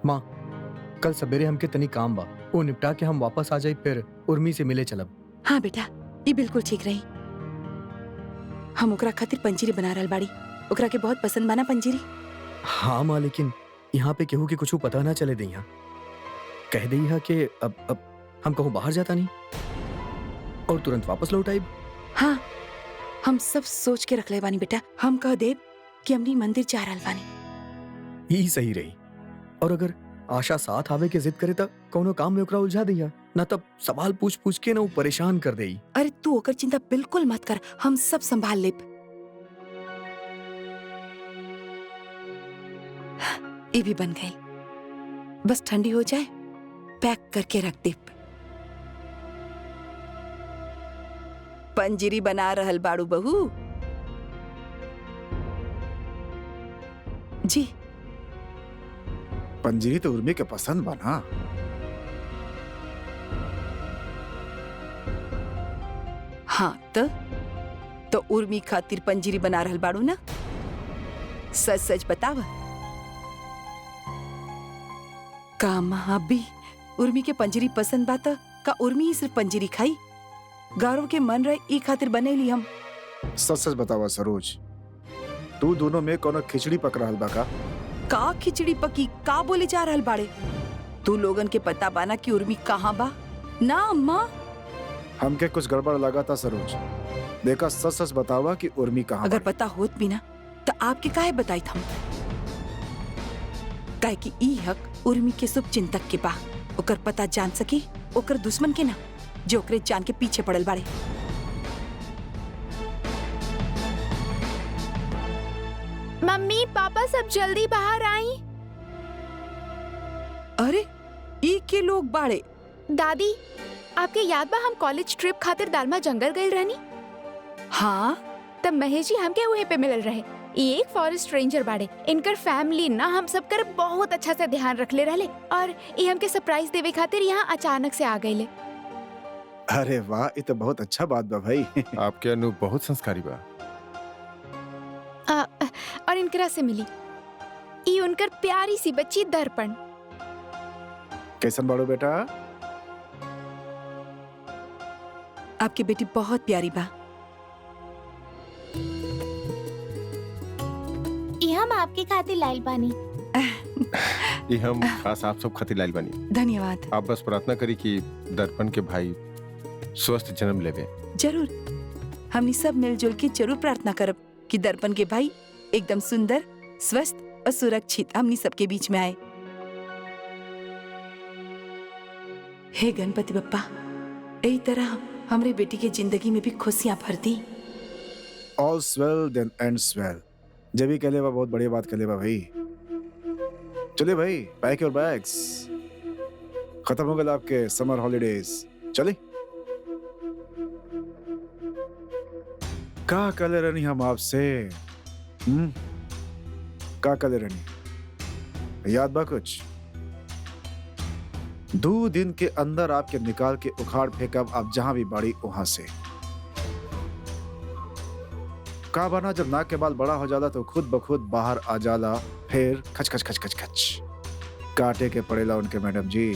माँ, कल सवेरे हमके तनी काम बा, वो निपटा के हम वापस आ जाई, फिर उर्मी से मिले चलब। हाँ बेटा, ये बिल्कुल ठीक रही। हम ओकरा खातिर पंजीरी बना रहल बाड़ी। ओकरा के बहुत पसंद बना पंजीरी। हाँ माँ, लेकिन यहाँ पे केहू के कुछ पता ना चले दैया। कह दैया कि अब हम कहूँ बाहर जाता नहीं और तुरंत वापस लौट आइब। हाँ, हम सब सोच के रख ले बानी बेटा। हम कह देब कि हमनी मंदिर जा रहल बानी। यही सही रही। और अगर आशा साथ आवे के जिद करे तब कोनो काम में ओकरा उलझा दैया, ना तब सवाल पूछ पूछ के ना वो परेशान कर देई। अरे तू ओकर चिंता बिल्कुल मत कर, हम सब संभाल लेब। ये भी बन गई, बस ठंडी हो जाए पैक करके रख दे। पंजीरी बना रहल बाड़ू बहू जी। पंजीरी तो उर्मी के पसंद बना। हाँ तो उर्मी खातिर पंजीरी बना रहल बाड़ू ना? सच सच बताव। का माँ भी उर्मी के पंजीरी पसंद बा त का उर्मी ही सिर्फ पंजीरी खाई? गौरव के मन रहे ई खातिर बनेली हम। सच सच बतावा सरोज, तू दोनों में कोनो खिचड़ी पक रहल बा का? का खिचड़ी पकी? का बोले जा रहल बाड़े? तू लोगन के पता बाना कि उर्मी कहाँ बा ना? अम्मा हमके कुछ गड़बड़ लगा था सरोज। देखा, सच सच बतावा कि उर्मी कहाँ अगर बाड़ी? पता होत भी ना तो आपके काहे बताई था? काहे कि ई हक उर्मी के शुभ चिंतक के बा। ओकर पता जान सकी ओकर दुश्मन के ना, जो ओकरे जान के पीछे पड़ल बाड़े। मम्मी पापा सब जल्दी बाहर आई। अरे ई के लोग बाड़े? दादी, आपके याद बा हम कॉलेज ट्रिप खातिर दालमा जंगल गए रहनी? हाँ, तब महेश जी हमके वहीं पे मिलल रहे। ये एक फॉरेस्ट रेंजर बाड़े। इनकर फैमिली ना हम सब कर बहुत अच्छा से ध्यान रख ले रहले और ये हमके सरप्राइज देवे खातिर यहाँ अचानक से आ गए। अरे वाह, ये तो बहुत अच्छा बात बा भाई। आपके अनु बहुत संस्कारी बा। और इनकरा से मिली ये उनकर प्यारी सी बच्ची दर्पण। कैसन बाड़ो बेटा? आपकी बेटी बहुत प्यारी बा। ये हम आपके खातिर लाइल बानी। ये हम खास आप सब खातिर लाइल बानी। धन्यवाद। आप बस प्रार्थना करी कि दर्पण के भाई स्वस्थ जन्म लेवे। जरूर, हमनी सब मिलजुल के जरूर प्रार्थना करब कि दर्पण के भाई एकदम सुंदर, स्वस्थ और सुरक्षित हमनी सबके बीच में आए। हे गणपति बप्पा, यही तरह हमरे बेटी के जिंदगी में भी खुशियां भर दी। All's well then ends well। जब भी कहले बा बहुत बढ़िया बात कहले बा भाई। चलिए भाई, पैक योर बैग्स। खत्म हो गए आपके समर हॉलीडेज। चलिए। का कहले रहनी हम आपसे? का कहले रहनी? याद बा कुछ? 2 दिन के अंदर आपके निकाल के उखाड़ फेंकब आप जहां भी बाड़ी वहां से। का बना जब नाक के बाल बड़ा हो जाला तो खुद ब खुद बाहर आ जाला, फिर खच खच खच खच खच काटे के पड़ेला उनके। मैडम जी,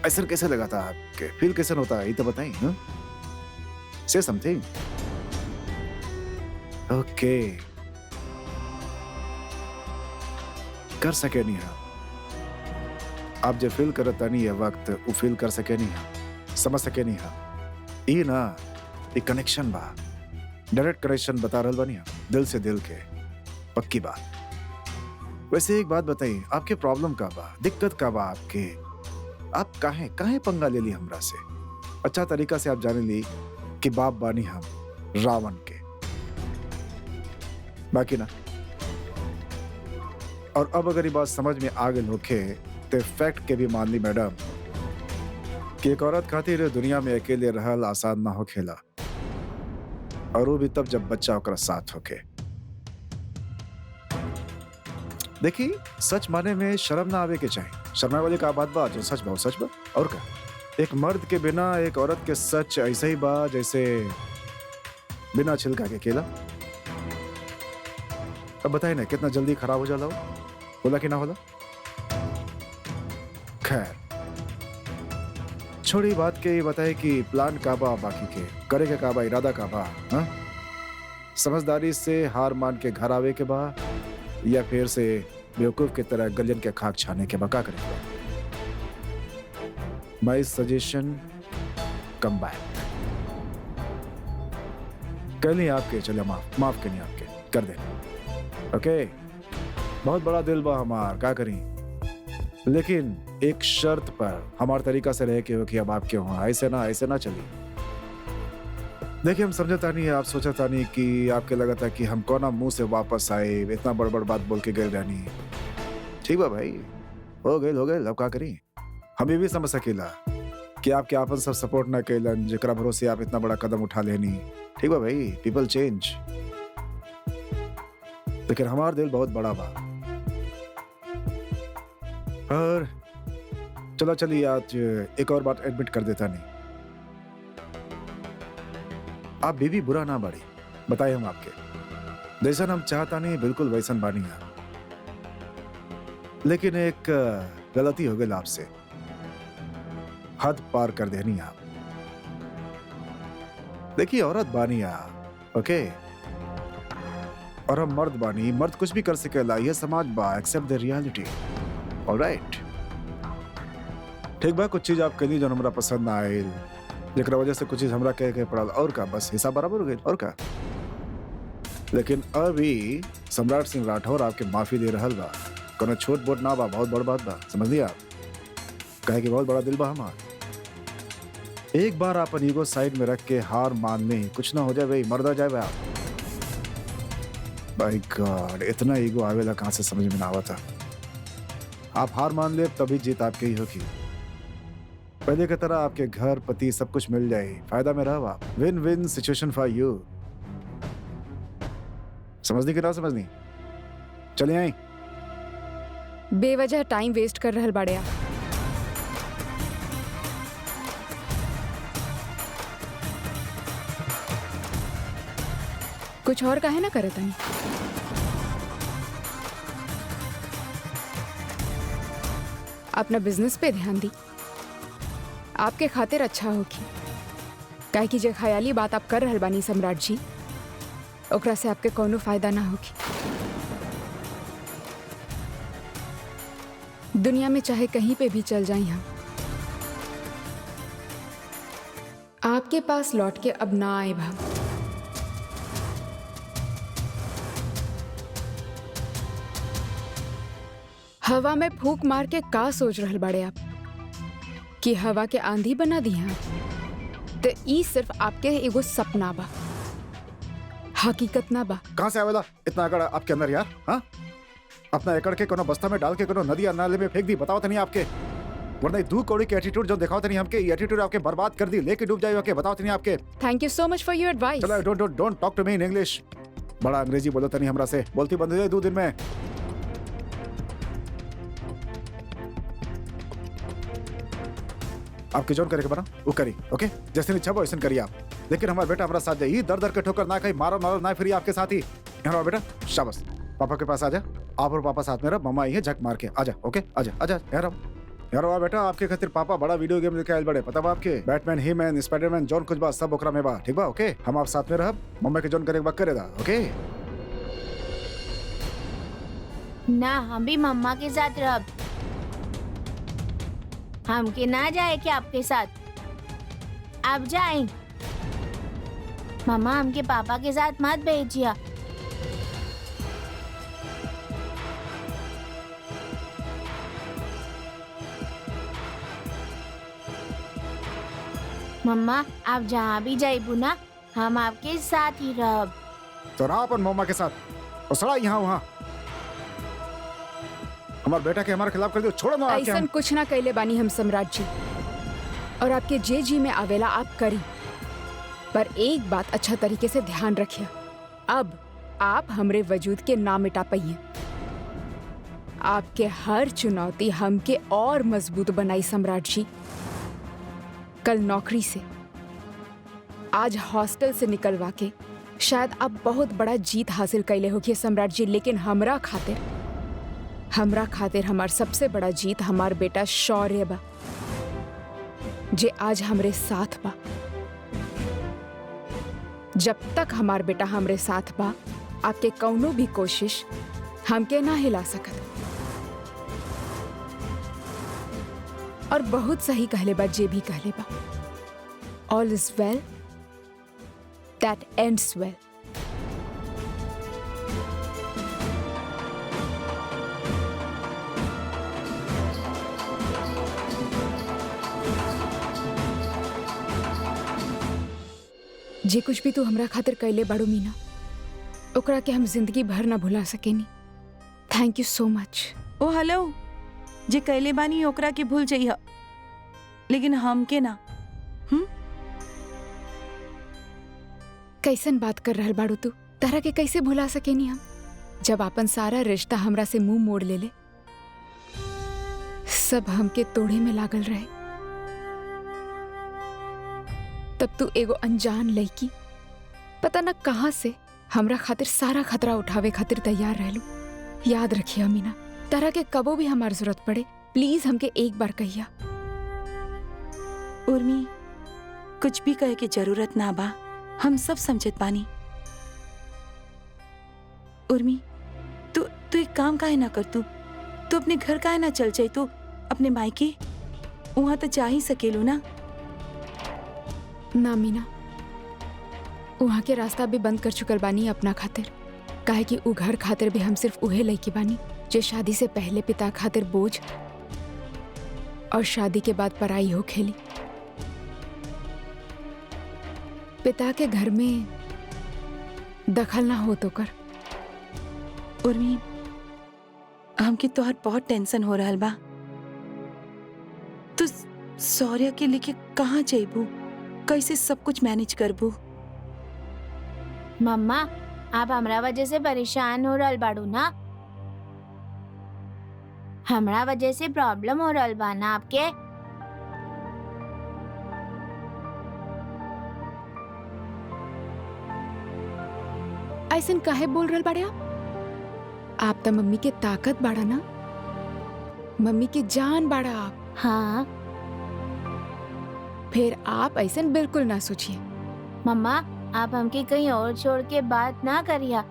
ऐसा कैसे लगा था आपके? फील कैसे होता है ये तो बताइए। से समथिंग। ओके, कर सके नहीं आप जो फील करता नहीं है वक्त वो फील कर सके नहीं, समझ सके नहीं। ये ना एक कनेक्शन बा, डायरेक्ट कनेक्शन बता रहल बानी हम, दिल से दिल के, पक्की बात। वैसे एक बात बताइए, आपके प्रॉब्लम का बा, दिक्कत का बा आपके? आप काहे पंगा ले ली हमरा से? अच्छा तरीका से आप जाने ली कि बाप बानी हम रावण के, बाकी ना। और अब अगर ये बात समझ में आ गई होके तो फैक्ट के भी मान ली मैडम कि एक औरत खातिर दुनिया में अकेले रहल आसान ना हो खेला, और वो भी तब जब बच्चा ओकरा साथ होके। देखी, सच माने में शर्म ना आवे के चाहिए। शर्मा वाली का बात बा, जो सच बा सच बा। और का एक मर्द के बिना एक औरत के सच ऐसे ही बा जैसे बिना छिलका के केला। अब बताइए ना कितना जल्दी खराब हो जाला, होला कि ना होला? खैर छोड़ी बात के, ये बताए कि प्लान का बा, बाकी के करे के का बा, इरादा का बा? हाँ? समझदारी से हार मान के घर आवे के बा या फिर से बेवकूफ की तरह गलियन के खाक छाने के बा? का करेंगे? My suggestion, come back. कल नहीं आपके, चले माफ के नहीं आपके, कर दे। ओके, बहुत बड़ा दिल बा हमार, का करी, लेकिन एक शर्त पर हमार तरीका से रह के हो कि अब आपके वहां ऐसे ना चली। देखिए, हम समझता नहीं, आप सोचता नहीं कि आपके लगा था कि हम कौन मुंह से वापस आए, इतना बड़ बात बोल के गए रहनी। ठीक बा भाई, हो गए अब का करी। हम ये भी समझ सकेला कि आपके आपन सब सपोर्ट ना कैलन, जेकरा भरोसे आप इतना बड़ा कदम उठा लेनी। ठीक बा भाई, पीपल चेंज, लेकिन हमारा दिल बहुत बड़ा बा। और चलिए आज एक और बात एडमिट कर देता नहीं, आप बीवी बुरा ना बाड़ी, बताए हम आपके जैसा हम चाहता नहीं, बिल्कुल वैसन बानी आप। लेकिन एक गलती हो गई आपसे, हद पार कर देनी आप। देखिए, औरत बानी आप, ओके, और हम मर्द बानी, मर्द कुछ भी कर सकेला, ये समाज बा, एक्सेप्ट द रियलिटी। ऑलराइट, ठीक बा, कुछ चीज आप कही जो हमरा पसंद ना आए, जेकरा वजह से कुछ चीज हमरा कह के पड़ल, और का बस हिसाब बराबर हो गई, और का। लेकिन अभी सम्राट सिंह राठौर आपके माफी दे रहल बा, कोनो छोट बोट ना बा, बहुत बड़ बात बा, समझ लिया आप? कहे कि बहुत बड़ा दिल बा हमार। एक बार अपन ईगो साइड में रख के हार मान ले, कुछ ना हो जाए भाई, मर जाए भाई आप। बाय गॉड, इतना ईगो आवेला कहां से, समझ में ना आवा था। आप हार मान ले, तभी जीत आपके ही होगी। पहले की तरह आपके घर, पति, सब कुछ मिल जाए, फायदा में रहो आप। Win win situation for you. समझनी कि ना समझनी? चलिए आई। बेवजह टाइम वेस्ट कर रहल बाड़े आप। कुछ और काहे ना करे तनी। अपना बिजनेस पे ध्यान दी, आपके खातिर अच्छा होगी। काहे कि जे ख्याली बात आप कर रहल बानी सम्राट जी, ओकरा से आपके कोनो फायदा ना होगी। दुनिया में चाहे कहीं पे भी चल जाएं हम, आपके पास लौट के अब ना आए भाव। हवा में फूंक मार के का सोच रहल बाड़े आप कि हवा के आंधी बना दी हैं? तो ई सिर्फ आपके एगो सपना बा, हकीकत ना बा। कहां से आवेला इतना एकड़ आपके अंदर यार? हाँ, अपना एकड़ के कोनो बस्ता में डाल के कोनो नदी या नाले में फेंक दी, बताओ तनी आपके। वरना दू कौड़ी के एटीट्यूड जो दिखाओ तनी हमके, ये एटीट्यूड आपके बर्बाद कर दी, लेके डूब जाए आपके, बताओ तनी आपके। Thank you so much for your advice. चलो, don't talk to me in English. बड़ा अंग्रेजी बोलो तनी हमरा से, बोलती बंद हो जाए 2 दिन में। आपके जोन करे के बना वो करी, ओके? जैसे नहीं छबो ऐसे करिए आप, लेकिन हमारा बेटा हमारा साथ जाइए, दर दर के ठोकर ना खाई, मारो ना फिर आपके साथ ही। हमारा बेटा शाबाश, पापा के पास आ जा, आप और पापा साथ में रहो, मम्मा आई है झक मार के, आजा, ओके? आजा यार बेटा, आपके खातिर पापा बड़ा वीडियो गेम लेके आए बड़े, पता बा आपके? बैटमैन, ही मैन, स्पाइडरमैन, जॉन कुछ बा, सब ओकरा में बा, ठीक बा? ओके, हम आप साथ में रह, मम्मा के जोन करे के बा करे दा, ओके? ना, हम भी मम्मा के साथ रह, हमके ना जाए कि आपके साथ? आप जाएं। मम्मा हमके पापा के साथ मत भेजिए। मम्मा, आप जहाँ भी जाइबू ना, हम आपके साथ ही रहब। तो रहा अपन मम्मा के साथ, और सड़ा यहाँ वहाँ हमारे बेटा के हमारे खिलाफ कर दियो, छोड़ो ना। ऐसा कुछ ना कहले बानी हम सम्राट जी, और आपके जे जी में आवेला आप करी, पर एक बात अच्छा तरीके से ध्यान रखिए, अब आप हमरे वजूद के ना मिटा पाइए। आपके हर चुनौती हमके और मजबूत बनाई सम्राट जी। कल नौकरी से, आज हॉस्टल से निकलवा के शायद आप बहुत बड़ा जीत हासिल कैले होगी सम्राट जी, लेकिन हमरा खातिर हमरा खातिर हमार सबसे बड़ा जीत हमार बेटा शौर्य बा, जे आज हमरे साथ बा। जब तक हमार बेटा हमरे साथ बा, आपके कौनो भी कोशिश हमके ना हिला सकत। और बहुत सही कहले बा जे भी कहले बा, all is well that ends well. जे कुछ भी तू हमरा खातिर कैले बाड़ू मीना, ओकरा के हम जिंदगी भर ना भुला सकेनी। थैंक यू सो मच। ओ हेलो, जे कैले बानी ओकरा के भूल जाइह, लेकिन हम के ना। कैसन बात कर रहल बाड़ू तू? तरह के कैसे भुला सकेनी हम, जब अपन सारा रिश्ता हमरा से मुंह मोड़ ले ले। सब हमके तोड़े में लागल रहे, तब तू एगो अनजान लड़की पता न कहां से हमरा खातिर सारा खतरा उठावे खातिर तैयार रहलू। याद रखिया मीना, तरह के कबो भी हमार जरूरत पड़े प्लीज हमके एक बार कहिया। उर्मी, कुछ भी कहे के जरूरत ना बा, हम सब समझत बानी। उर्मी, तू एक काम काहे ना कर, तू अपने घर काहे ना चल जाए, तू अपने मायके वहां तो जा ही सकेलू ना। ना मीना, वहाँ के रास्ता भी बंद कर चुकल बानी अपना खातिर, काहे कि उ घर खातिर भी हम सिर्फ उहे लड़की बानी जो शादी से पहले पिता खातिर बोझ और शादी के बाद पराई हो खेली। पिता के घर में दखल ना हो तो कर। उर्मी, हमके तोहर बहुत टेंशन हो रहल बा। तू शौर्य के लेके कहाँ जाइबू, कैसे सब कुछ मैनेज करबू? मम्मा, आप हमरा वजह से परेशान हो रहल बाड़ू ना? हमरा वजह से प्रॉब्लम हो रहल बा ना आपके? ऐसन काहे बोल रहल बाड़े आप तो मम्मी के ताकत बाड़ा ना, मम्मी की जान बाड़ा आप। हाँ फिर आप ऐसन बिल्कुल ना सोचिए। मम्मा, आप हमके कहीं और छोड़ के बात ना करिया।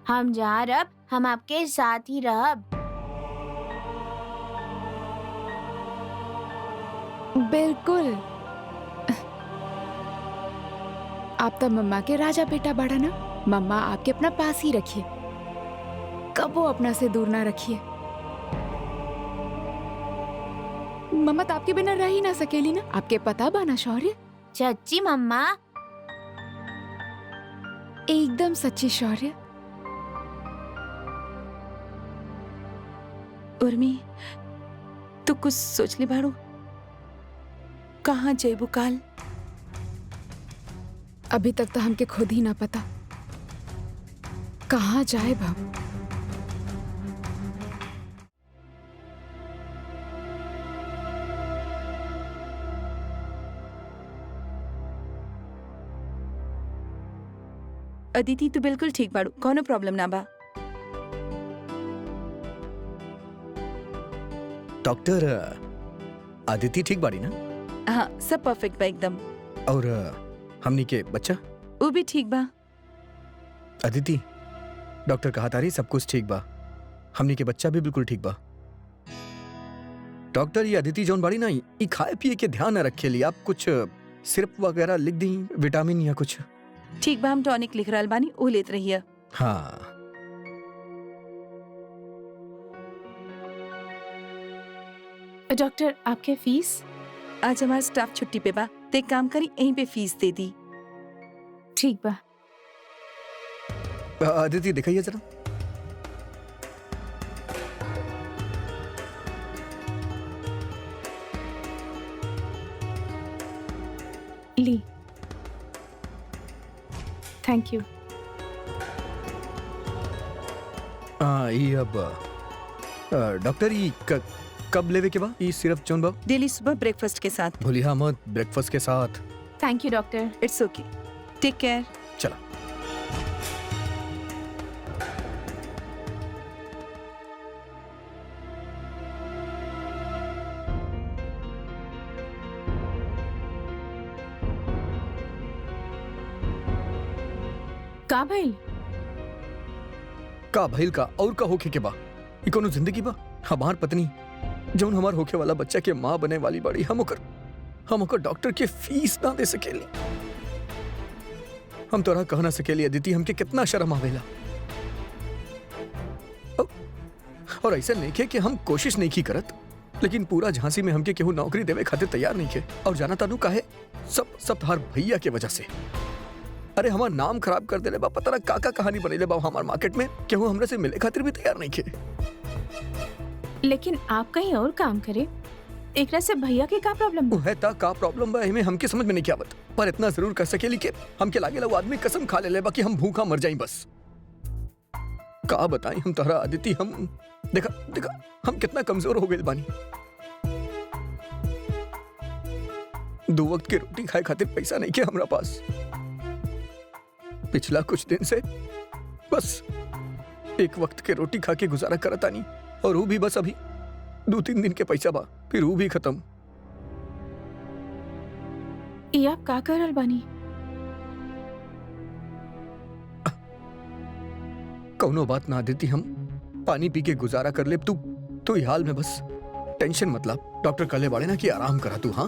हम जहाँ रब, हम आपके साथ ही रहब। बिल्कुल। आप तो मम्मा के राजा बेटा बाड़ा ना, मम्मा आपके अपना पास ही रखिए, कबो अपना से दूर ना रखिए। मम्मा तो आपके बिना रह ही ना सकेली ना, आपके पता बाना शौर्य? सच्ची मम्मा? एकदम सच्ची शौर्य। उर्मी, तू कुछ सोच ले बाड़ू? कहाँ जाइबू काल? अभी तक तो हमके खुद ही ना पता कहाँ जाए हम। अदिति, तू बिल्कुल ठीक बाड़ू, कोनो प्रॉब्लम ना बा। डॉक्टर, आदिति ठीक बाड़ी ना? हाँ, सब परफेक्ट बा एकदम। और हमनी के बच्चा? वो भी ठीक बा। अदिति, डॉक्टर कहा तारी सब कुछ ठीक बा, हमनी के बच्चा भी बिल्कुल ठीक बा। डॉक्टर, ये अदिति जौन बाड़ी ना, ये खाए पिए के ध्यान न रखे ली, आप कुछ सिरप वगैरह लिख दी, विटामिन या कुछ। ठीक बा, हम टॉनिक लिख रहल बानी, वो लेत रहिए। हाँ। डॉक्टर, आपके फीस? आज हमारा स्टाफ छुट्टी पे बा, तो एक काम करी, यहीं पे फीस दे दी। ठीक बा। अदिति दिखाइए जरा। ली। Thank you. ये अब डॉक्टर, ये कब लेवे के बा ये सिरप जौन बा? डेली सुबह ब्रेकफास्ट के साथ। भूलिया मत, ब्रेकफास्ट के साथ। Thank you doctor. It's okay, take care. चला। का भइल? का भइल का और का होखे के बा? ई कोनो जिंदगी बा? हमार पत्नी जौन हमार होखे वाला बच्चा के माँ बने वाली बड़ी, हम ओकर डॉक्टर के फीस ना दे सकेली। हम तोरा कह ना सकेली अदिति, हमके कितना शर्म आवेला। और ऐसा नहीं के कि हम कोशिश नहीं की करत, लेकिन पूरा झांसी में हमके केहू नौकरी देवे खातिर तैयार नहीं के। और जाना तानू काहे? सब तोहार भैया के वजह से। अरे हमार नाम खराब कर देले बा, पता ना का कहानी बनेले बा हमार मार्केट में। केहू हमरे से मिले खातिर भी तैयार नहीं के। लेकिन आप कहीं और काम करे, एकरा से भैया के का प्रॉब्लम बा? है ता का प्रॉब्लम बा एमे हमके समझ में नहीं आवत, पर इतना जरूर कर सकेली कि हमके लागेला वो आदमी कसम खा लेले बा कि हम भूखा मर जाई बस। का बताई हम तोहरा अदिति, हम देखा हम कितना कमजोर हो गए बानी। 2 वक्त के रोटी खाए खातिर पैसा नहीं के हमरा पास। पिछला कुछ दिन से बस 1 वक्त के रोटी खा के गुजारा करता नहीं, और वो भी बस अभी 2-3 दिन के पैसा बा, फिर वो भी खत्म। ये आप का करल बानी? कौनो बात ना देती, हम पानी पी के गुजारा कर ले। तू ये हाल में बस टेंशन मतलब डॉक्टर कहले बाड़े ना कि आराम करा तू। हाँ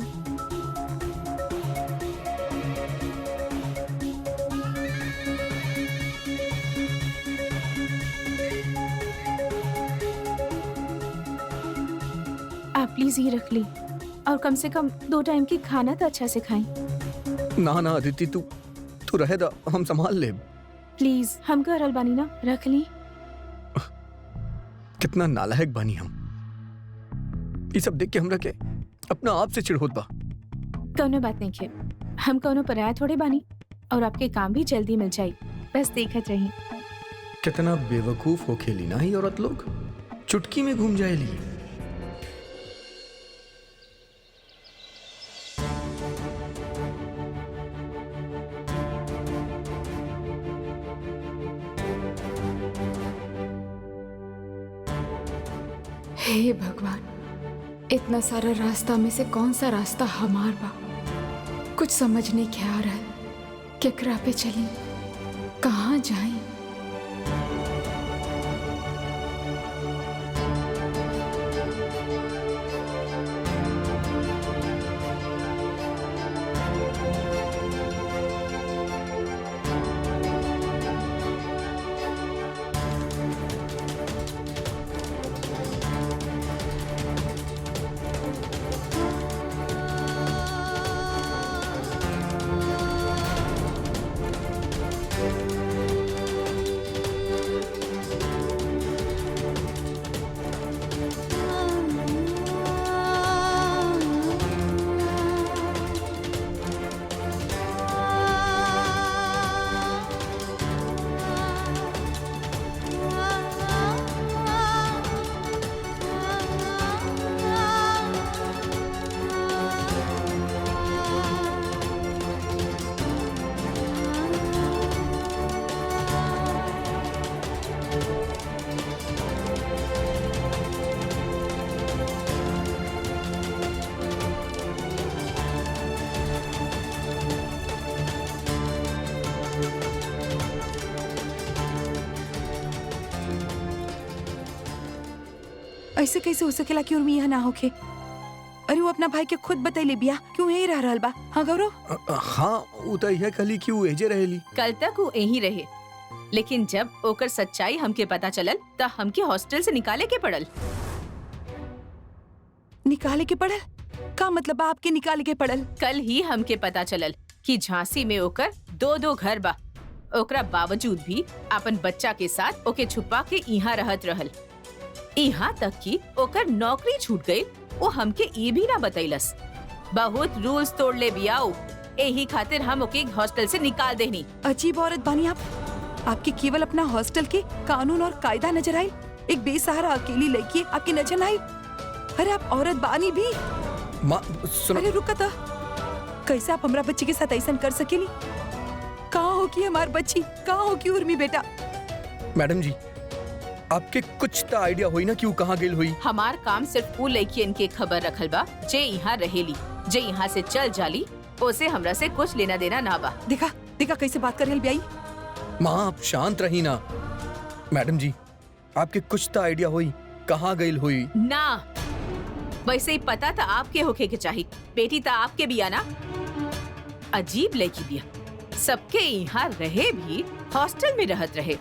आप प्लीज ये रख ली, और कम से कम 2 टाइम की खाना तो अच्छा से खाएं। ना अदिति, तू रहे दा, हम संभाल ले। प्लीज, हम करल बानी ना, रख ली। कितना नालायक बानी हम। ये सब देख के हमरा के अपना आप से चिढ़ होत बा। कौनो बात नहीं के, हम कौनो पराया थोड़े बानी, और आपके काम भी जल्दी मिल जाई, बस देखत रही। कितना बेवकूफ हो खेली ना ही औरत लोग, चुटकी में घूम जाएली। हे भगवान, इतना सारा रास्ता में से कौन सा रास्ता हमार बा? कुछ समझ नहीं के आ रहा है। केकरा पे चली, कहाँ जाएं? ऐसे कैसे हो सकेला कि उर्मी यहाँ ना होके? अरे वो अपना भाई के खुद बतैले बिया क्यों यही रह रहल बा। हाँ गौरव? हाँ, वो तो यह कहली कि वो एजे रहेली। कल तक वो यही रहे, लेकिन जब ओकर सच्चाई हमके पता चलल त हमके हॉस्टल से निकाले के पड़ल। निकाले के पड़ल? का मतलब आपके निकाले के पड़ल? कल ही हमके पता चलल कि झांसी में ओकर 2 घर बा। ओकरा बावजूद भी अपन बच्चा के साथ ओके छुपा के यहाँ रहत रहल। यहाँ तक कि ओकर नौकरी छूट गई, वो हमके ये भी ना बतैलस। बहुत रूल्स तोड़ ले बियाओ, यही खातिर हम ओके हॉस्टल से निकाल देनी। अजीब औरत बानी आप। आपके केवल अपना हॉस्टल के कानून और कायदा नजर आई, एक बेसहारा अकेली लड़की आपकी नजर न आई। अरे आप औरत बानी भी। माँ सुनो। अरे रुका था, कैसे आप हमारा बच्ची के साथ ऐसा कर सकेली? कहाँ हो कि हमार बच्ची, कहाँ हो कि उर्मी बेटा? मैडम जी, आपके कुछ तो आइडिया हुई ना कि वो कहाँ गेल हुई? हमार काम सिर्फ वो लड़कियन के खबर रखल बा जे यहाँ रहेली, जे यहाँ से चल जाली, ओसे हमरा से कुछ लेना देना ना बा। देखा देखा कैसे बात कर रही बियाई। माँ आप शांत रही ना। मैडम जी आपके कुछ तो आइडिया हुई कहाँ गई हुई? ना वैसे ही पता था आपके होके के चाहिए। बेटी था आपके बिया ना। अजीब लड़की बिया, सबके यहाँ रहे भी हॉस्टल में रहत रहे।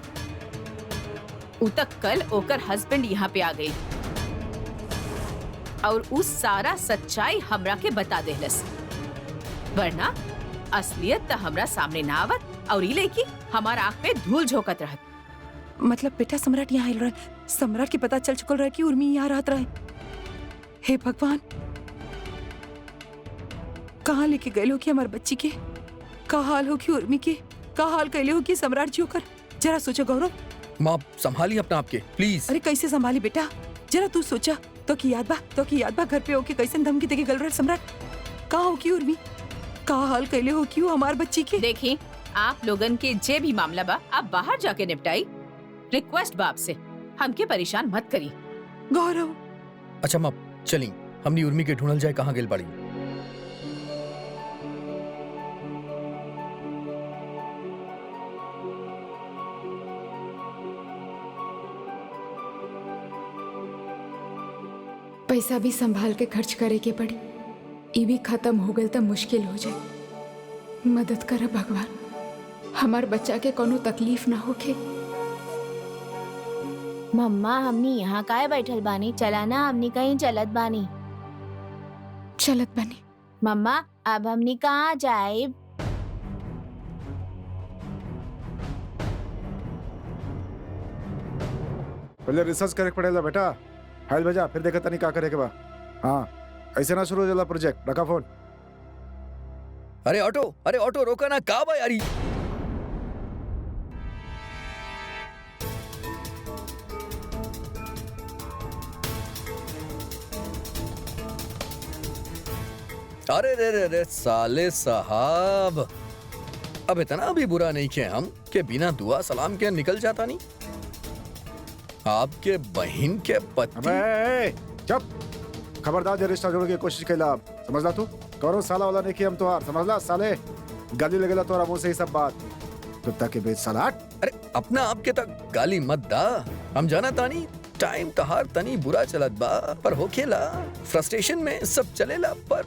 उतक कल ओकर हस्बैंड यहाँ पे आ गई और उस सारा सच्चाई हमरा के बता देहलस, वरना असलियत तो हमरा सामने ना आवत और ये लड़की हमारा आँख में धूल झोंकत रहत। मतलब बेटा सम्राट यहाँ आयल रहे, सम्राट के पता चल चुकल रहे कि उर्मी यहाँ रहत रहे। हे भगवान, कहाँ लेके गए हो कि हमारे बच्ची के? का हाल हो कि उर्मी के? का हाल कैले हो कि सम्राट जी होकर? जरा सोचो गौरव। माँ संभाली अपना आपके प्लीज। अरे कैसे संभाली बेटा, जरा तू सोचा तो की याद बा घर पे होके कैसे धमकी देके गल रहे सम्राट? कहाँ हो कि उर्मी? का हाल कैले हो कि हमार बच्ची के? देखिए आप लोगन के जे भी मामला बा आप बाहर जाके निपटाई। रिक्वेस्ट बाप से हमके परेशान मत करी। गौरव अच्छा माँ चली, हमनी उर्मी के ढूंढल जाए कहाँ गेल बाड़ी। पैसा भी संभाल के खर्च करे के पड़ी। ई भी खत्म हो गल तो मुश्किल हो जाए। मदद कर भगवान, हमार बच्चा के कोनो तकलीफ ना होके। मम्मा हमनी यहाँ काहे बैठल बानी? चला ना हमनी कहीं चलत बानी। चलत बनी। मम्मा अब हमनी कहाँ जाए? पहले रिसर्च करे पड़ेगा बेटा। फाइल भेजा फिर देखा नहीं का करे के बा। हाँ ऐसे ना शुरू हो जाला प्रोजेक्ट। रखा फोन। अरे ऑटो रोका ना, का बा यारी? अरे रे साले साहब, अब इतना भी बुरा नहीं किए हम कि बिना दुआ सलाम के निकल जाता नहीं। आपके बहन के पति। अबे चुप, खबरदार जे रिश्ता जोड़ने की कोशिश कैला। समझला तू? करो साला वाला नहीं कि हम तुहार, समझला साले? गाली लगेला तोरा मुंह से ही सब बात। कुत्ता के बेच साला। अरे अपना आपके तक गाली मत दा। हम जाना तानी टाइम तहार तनी बुरा चलत बा, पर होखेला फ्रस्ट्रेशन में सब चलेला। पर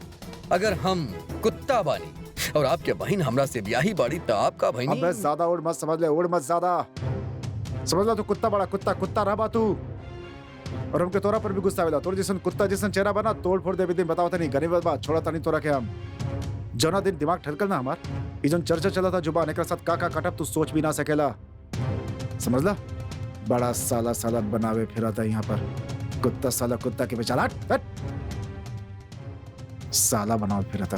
अगर हम कुत्ता बानी और आपके बहन हमरा से ब्याही बाड़ी तो आपका बहनी। अबे ज्यादा उड़ मत, समझ ले, उड़ मत ज्यादा। समझला तू? कुत्ता बड़ा कुत्ता रहा तू। और हमके तोरा पर भी गुस्सा आवेला। तोर जैसन कुत्ता जैसन चेहरा बना तोड़ फोड़ दे भी दिन बताओ नहीं। गरीब बात छोड़ा तानी तोरा के हम। जना दिन दिमाग ठरकल ना हमार, ई जन चर्चा चला था जुबान एकरा साथ का काटब तू सोच भी ना सकेला। समझला? बड़ा साला बनावे फिरा था यहाँ पर। कुत्ता साला कुत्ता के बेचारा। हट साला बनावे फिरा था।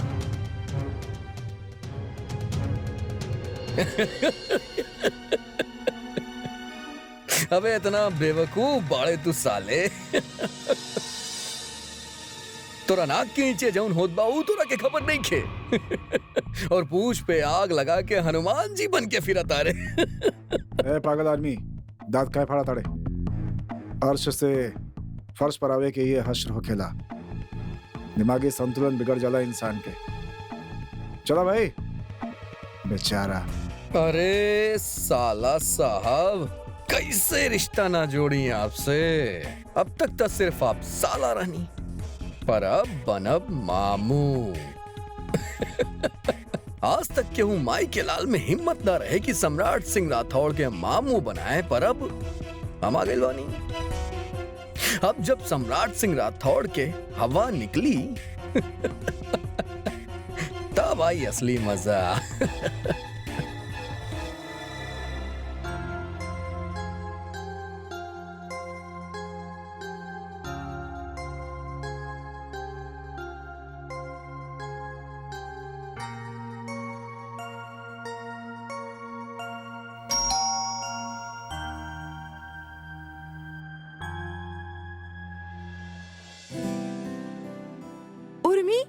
अबे इतना बेवकूफ बाड़े तू साले। तोरा नाक के नीचे जौन होत बा ऊ तोरा के खबर नहीं खे। और पूछ पे आग लगा के हनुमान जी बन के फिरत आ रे। ए पागल आदमी, दांत काय फाड़ा ताड़े? अर्श से फर्श पर आवे के ये हश्र होखेला। दिमागी संतुलन बिगड़ जाला इंसान के। चला भाई बेचारा। अरे साला साहब, कैसे रिश्ता ना जोड़ी आपसे? अब तक तो सिर्फ आप साला रहनी, पर अब बनब मामू। आज तक केहू माई के लाल में हिम्मत ना रहे कि सम्राट सिंह राठौड़ के मामू बनाए, पर अब हम आ गए बानी। अब जब सम्राट सिंह राठौड़ के हवा निकली तब आई असली मजा। उर्मी,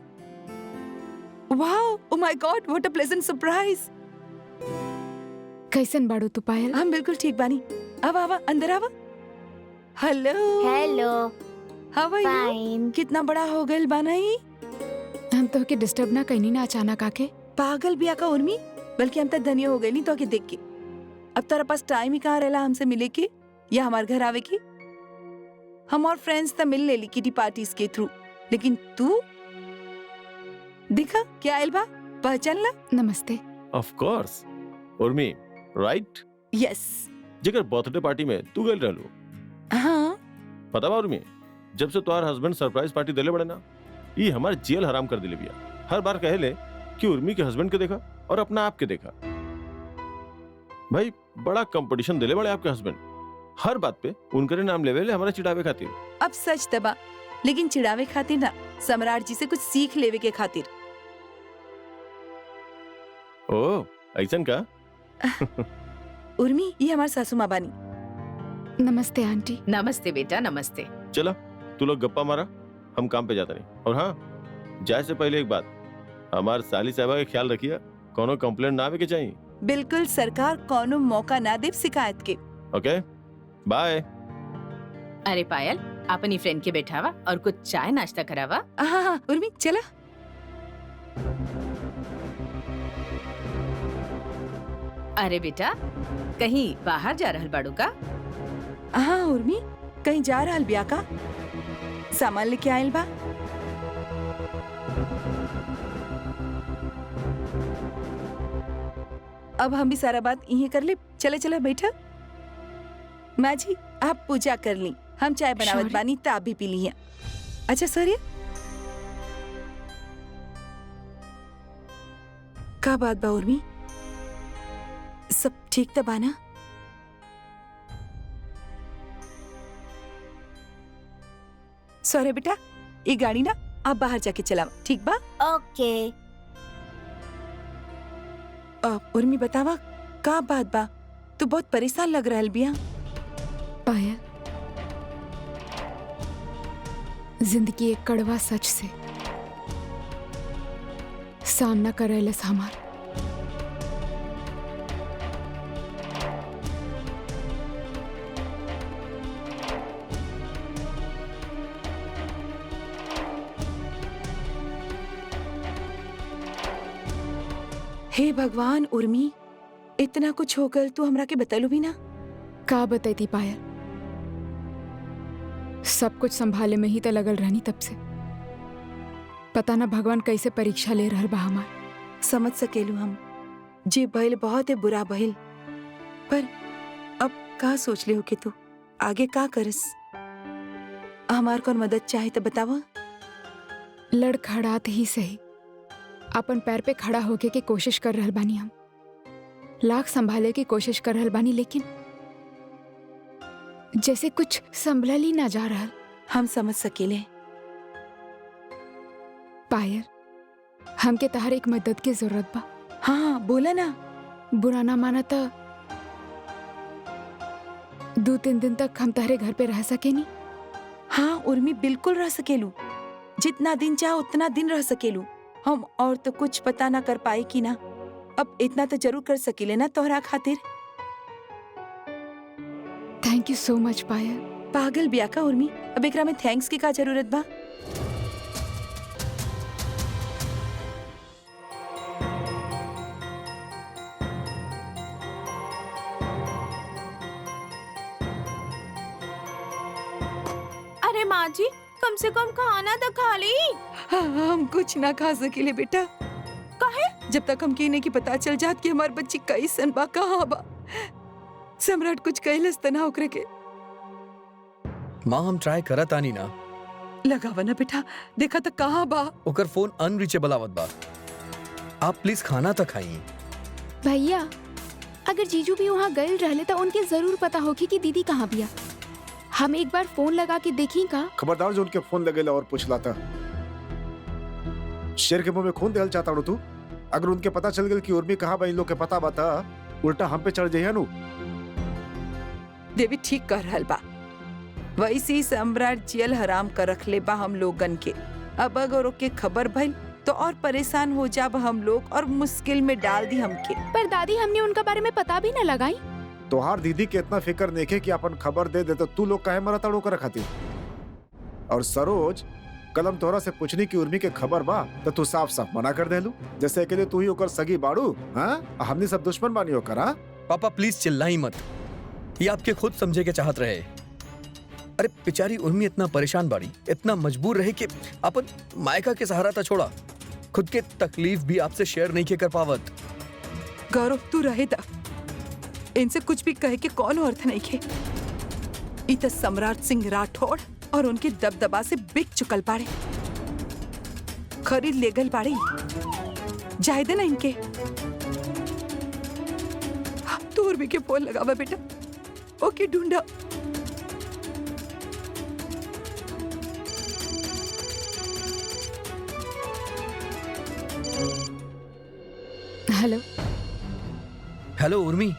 wow, oh my God, what a pleasant surprise. कैसन बाड़ू तू पायल? हम बिल्कुल ठीक बानी। अब आवा अंदर आवा। Hello hello. How are you? Fine. कितना बड़ा हो गइल बानाई। हम तो के डिस्टर्ब ना कहीं ना अचानक आके। पागल बिया का उर्मी, बल्कि हम तो धनिया हो गई नहीं तो के देख के। अब तेरा पास टाइम ही कहाँ रहला हमसे मिले के या हमारे घर आवे की? हम और फ्रेंड्स तो मिल लेली किटी पार्टीज के थ्रू, लेकिन तू दिखा क्या आयल बा, पहचान ला? नमस्ते। ऑफ कोर्स उर्मी, राइट? यस। जेकर बर्थडे पार्टी में तू गइल रहलू, हाँ पता बा उर्मी, जब से तुम्हार हस्बैंड सरप्राइज पार्टी देले बड़े ना, ये हमार जेल हराम कर दिले बिया। हर बार कहेले कि उर्मी के हस्बैंड के देखा और अपना आप के देखा। भाई बड़ा कंपटीशन दिले बड़े आपके हस्बैंड, हर बात पे उनके नाम लेवे ले हमारा चिढ़ावे खातिर। अब सच दबा, लेकिन चिढ़ावे खातिर ना, सम्राट जी से कुछ सीख लेवे के खातिर। ओ ऐसन का? उर्मी, ये हमारे सासू माँ बानी। नमस्ते आंटी। नमस्ते बेटा, नमस्ते। चला तू लोग गप्पा मारा, हम काम पे जाते नहीं। और हाँ, जाए से पहले एक बात, हमार साली साहबा का ख्याल रखिए, कोनो कंप्लेंट ना आवे के चाहिए। बिल्कुल सरकार, कोनो मौका ना दे शिकायत के। ओके बाय। अरे पायल, अपनी फ्रेंड के बैठावा और कुछ चाय नाश्ता करावा। हाँ हाँ उर्मी चला। अरे बेटा, कहीं बाहर जा रहल बाड़ू का? हाँ उर्मी, कहीं जा रहल बिया का? सामान लेके आयल बा? अब हम भी सारा बात यहीं कर ले। चले चले बैठा। माँ जी आप पूजा कर ली, हम चाय बनावत Sorry. बानी, तो आप भी पी ली। अच्छा सॉरी, का बात बा उर्मी? सब ठीक तो बाना? सॉरी बेटा, ये गाड़ी ना आप बाहर जाके चलावा, ठीक बा? ओके। उर्मी बतावा का बात बा? तू बहुत परेशान लग रहल बिया। पायल, जिंदगी एक कड़वा सच से सामना करेलस हमार। हे भगवान उर्मी, इतना कुछ हो गल तू हमरा के बतलू भी ना। का बताई पायल, सब कुछ संभाले में ही तो लगल रहनी तब से। पता ना भगवान कैसे परीक्षा ले रहल बा हमार। समझ सकेलू हम, जे भइल बहुत ही बुरा भइल, पर अब का सोच ले हो कि तू आगे का करस? हमार कौन मदद चाहे तो बतावा। लड़खड़ाते ही सही अपन पैर पे खड़ा होके के कोशिश कर रहल बानी हम, लाख संभाले की कोशिश कर रहल बानी, लेकिन जैसे कुछ संभलल ही ना जा रहल। हम समझ सकेले। पायल, हमके तहर एक मदद की जरूरत बा। हाँ बोला ना। बुरा ना माना तो 2-3 दिन तक हम तहरे घर पे रह सके नी? हाँ उर्मी, बिल्कुल रह सकेलू, जितना दिन चाहो उतना दिन रह सकेलू हम। और तो कुछ पता ना कर पाए कि ना, अब इतना तो जरूर कर सकीले ना तोहरा खातिर। थैंक यू सो मच पायल। पागल बिया का उर्मी, अब एकरा में थैंक्स की का जरूरत बा? अरे माँ जी, कम से कम खाना तो खा ली। हाँ, हम कुछ ना खा सकीले बेटा। काहे? जब तक हम कहने की पता चल जात कि हमार बच्ची कैसन बा, कहाँ बा। सम्राट कुछ कहलस तना ओकरे के। माँ हम ट्राई करत आनी ना। लगावा ना बेटा, देखा तो कहाँ बा। ओकर फोन अनरीचेबल आवत बा। आप प्लीज खाना तो खाई। भैया, अगर जीजू भी वहाँ गए रहले तो उनके जरूर पता होगी कि दीदी कहाँ बिया। हम एक बार फोन लगा के देखी का। खबरदार जो उनके फोन लगेला और पूछला था। शेर के मुंह में खून देहल चाहता तू। अगर उनके पता चल गया कि उर्मी कहाँ बा, इन लोग के पता बता, उल्टा हम पे चढ़ जाइए नु। देवी ठीक कर रहल बा। वैसे ही सम्राट जेल हराम कर रख ले बा हम लोगन के। अब अगर ओके खबर भइल तो और परेशान हो जाब हम लोग और मुश्किल में डाल दी हमके। पर दादी, हमने उनका बारे में पता भी न लगाई। तोहार दीदी के इतना फिक्र नेके कि अपन खबर दे दे तो तू लोग काहे मरा तड़ो कर खातिर। और सरोज, कलम तोहरा से पूछनी की उर्मी के खबर बा तो तू साफ साफ मना कर देलू, जैसे अकेले तू ही होकर सगी बाड़ू। हाँ, हमने सब दुश्मन बानी होकर। हाँ, पापा प्लीज चिल्लाई मत, ये आपके खुद समझे के चाहत रहे। अरे बेचारी उर्मी इतना परेशान बाड़ी, इतना मजबूर रहे कि अपन मायका के सहारा था छोड़ा, खुद के तकलीफ भी आपसे शेयर नहीं के कर पावत। गौरव तू रहे दा, इनसे कुछ भी कहे के कौन अर्थ नहीं खे। इत सम्राट सिंह राठौड़ और उनके दबदबा से बिक चुकल पाड़े, खरीद ले गल पाड़े, जाए दे ना इनके। तू उर्मी के फोन लगावा बेटा, ओके ढूंढा। हेलो हेलो उर्मी,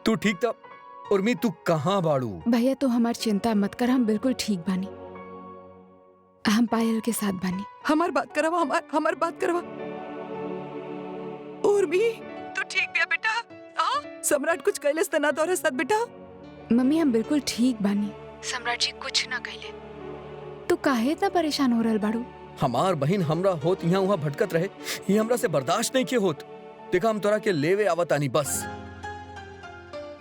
तू ठीक था? उर्मी तू कहाँ बाड़ू? भैया तो हमार चिंता मत कर, हम बिल्कुल ठीक बानी। हम पायल के साथ बानी। हमार बात करवा, हमार बात करवा। उर्मी तू ठीक बिया बेटा? हाँ सम्राट कुछ कैलेस तना तोरे साथ बेटा? मम्मी हम बिल्कुल ठीक बानी, सम्राट जी कुछ ना कहले। तू काहे इतना परेशान हो रहल बाड़ू? हमार बहन हमरा होत यहाँ वहाँ भटकत रहे, ये हमरा से बर्दाश्त नहीं के होत। देखा हम तोरा के लेवे आवत आनी बस।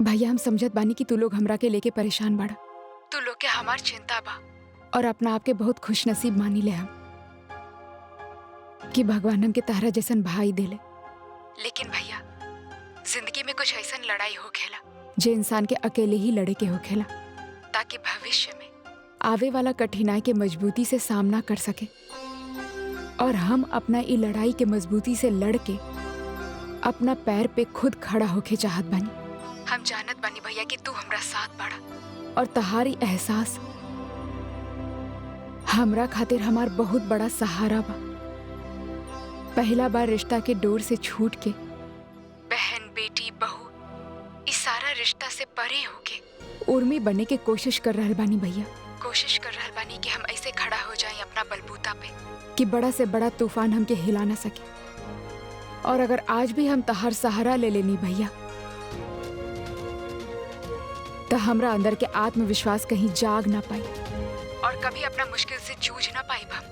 भैया हम समझत बानी कि तू लोग हमरा के लेके परेशान बाड़ा, तू लोग के हमार चिंता बा, और अपना आप के बहुत खुश नसीब मानी ले हम कि भगवान हमके तारा जैसन भाई देले। लेकिन भैया जिंदगी में कुछ ऐसन लड़ाई हो खेला जे इंसान के अकेले ही लड़े के हो खेला, ताकि भविष्य में आवे वाला कठिनाई के मजबूती से सामना कर सके। और हम अपना ई लड़ाई के मजबूती से लड़ के अपना पैर पे खुद खड़ा होके चाहत बानी। हम जानत बानी भैया कि तू हमरा साथ बाड़ा, और तहारी एहसास हमरा खातिर हमार बहुत बड़ा सहारा बा। पहला बार रिश्ता के डोर से छूट के बहन बेटी बहू इस सारा रिश्ता से परे होके उर्मी बने के कोशिश कर रहल बानी भैया। कोशिश कर रहल बानी कि हम ऐसे खड़ा हो जाएं अपना बलबूता पे कि बड़ा से बड़ा तूफान हमके हिला ना सके। और अगर आज भी हम तहार सहारा ले लेनी भैया, तो हमरा अंदर के आत्मविश्वास कहीं जाग ना पाई और कभी अपना मुश्किल से जूझ ना पाई हम।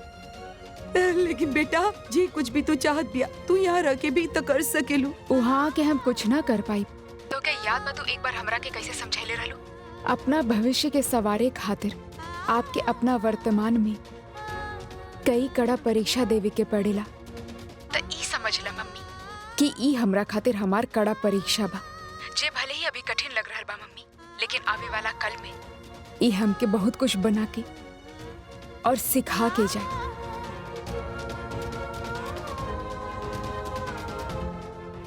लेकिन बेटा जी कुछ भी तू चाहत बिया, तू यहाँ रह के भी तो कर सकेलू। वहाँ के हम कुछ ना कर पाई तो क्या याद बा तू एक बार हमरा के कैसे समझाइले रहलू? अपना भविष्य के सवारे खातिर आपके अपना वर्तमान में कई कड़ा परीक्षा देवे के पड़ेला। तो ई समझ ला मम्मी कि ई हमरा खातिर हमार कड़ा परीक्षा बा, जे भले ही अभी कठिन लग रहल बा मम्मी, लेकिन आवे वाला कल में ई हमके बहुत कुछ बना के और सिखा के जाए।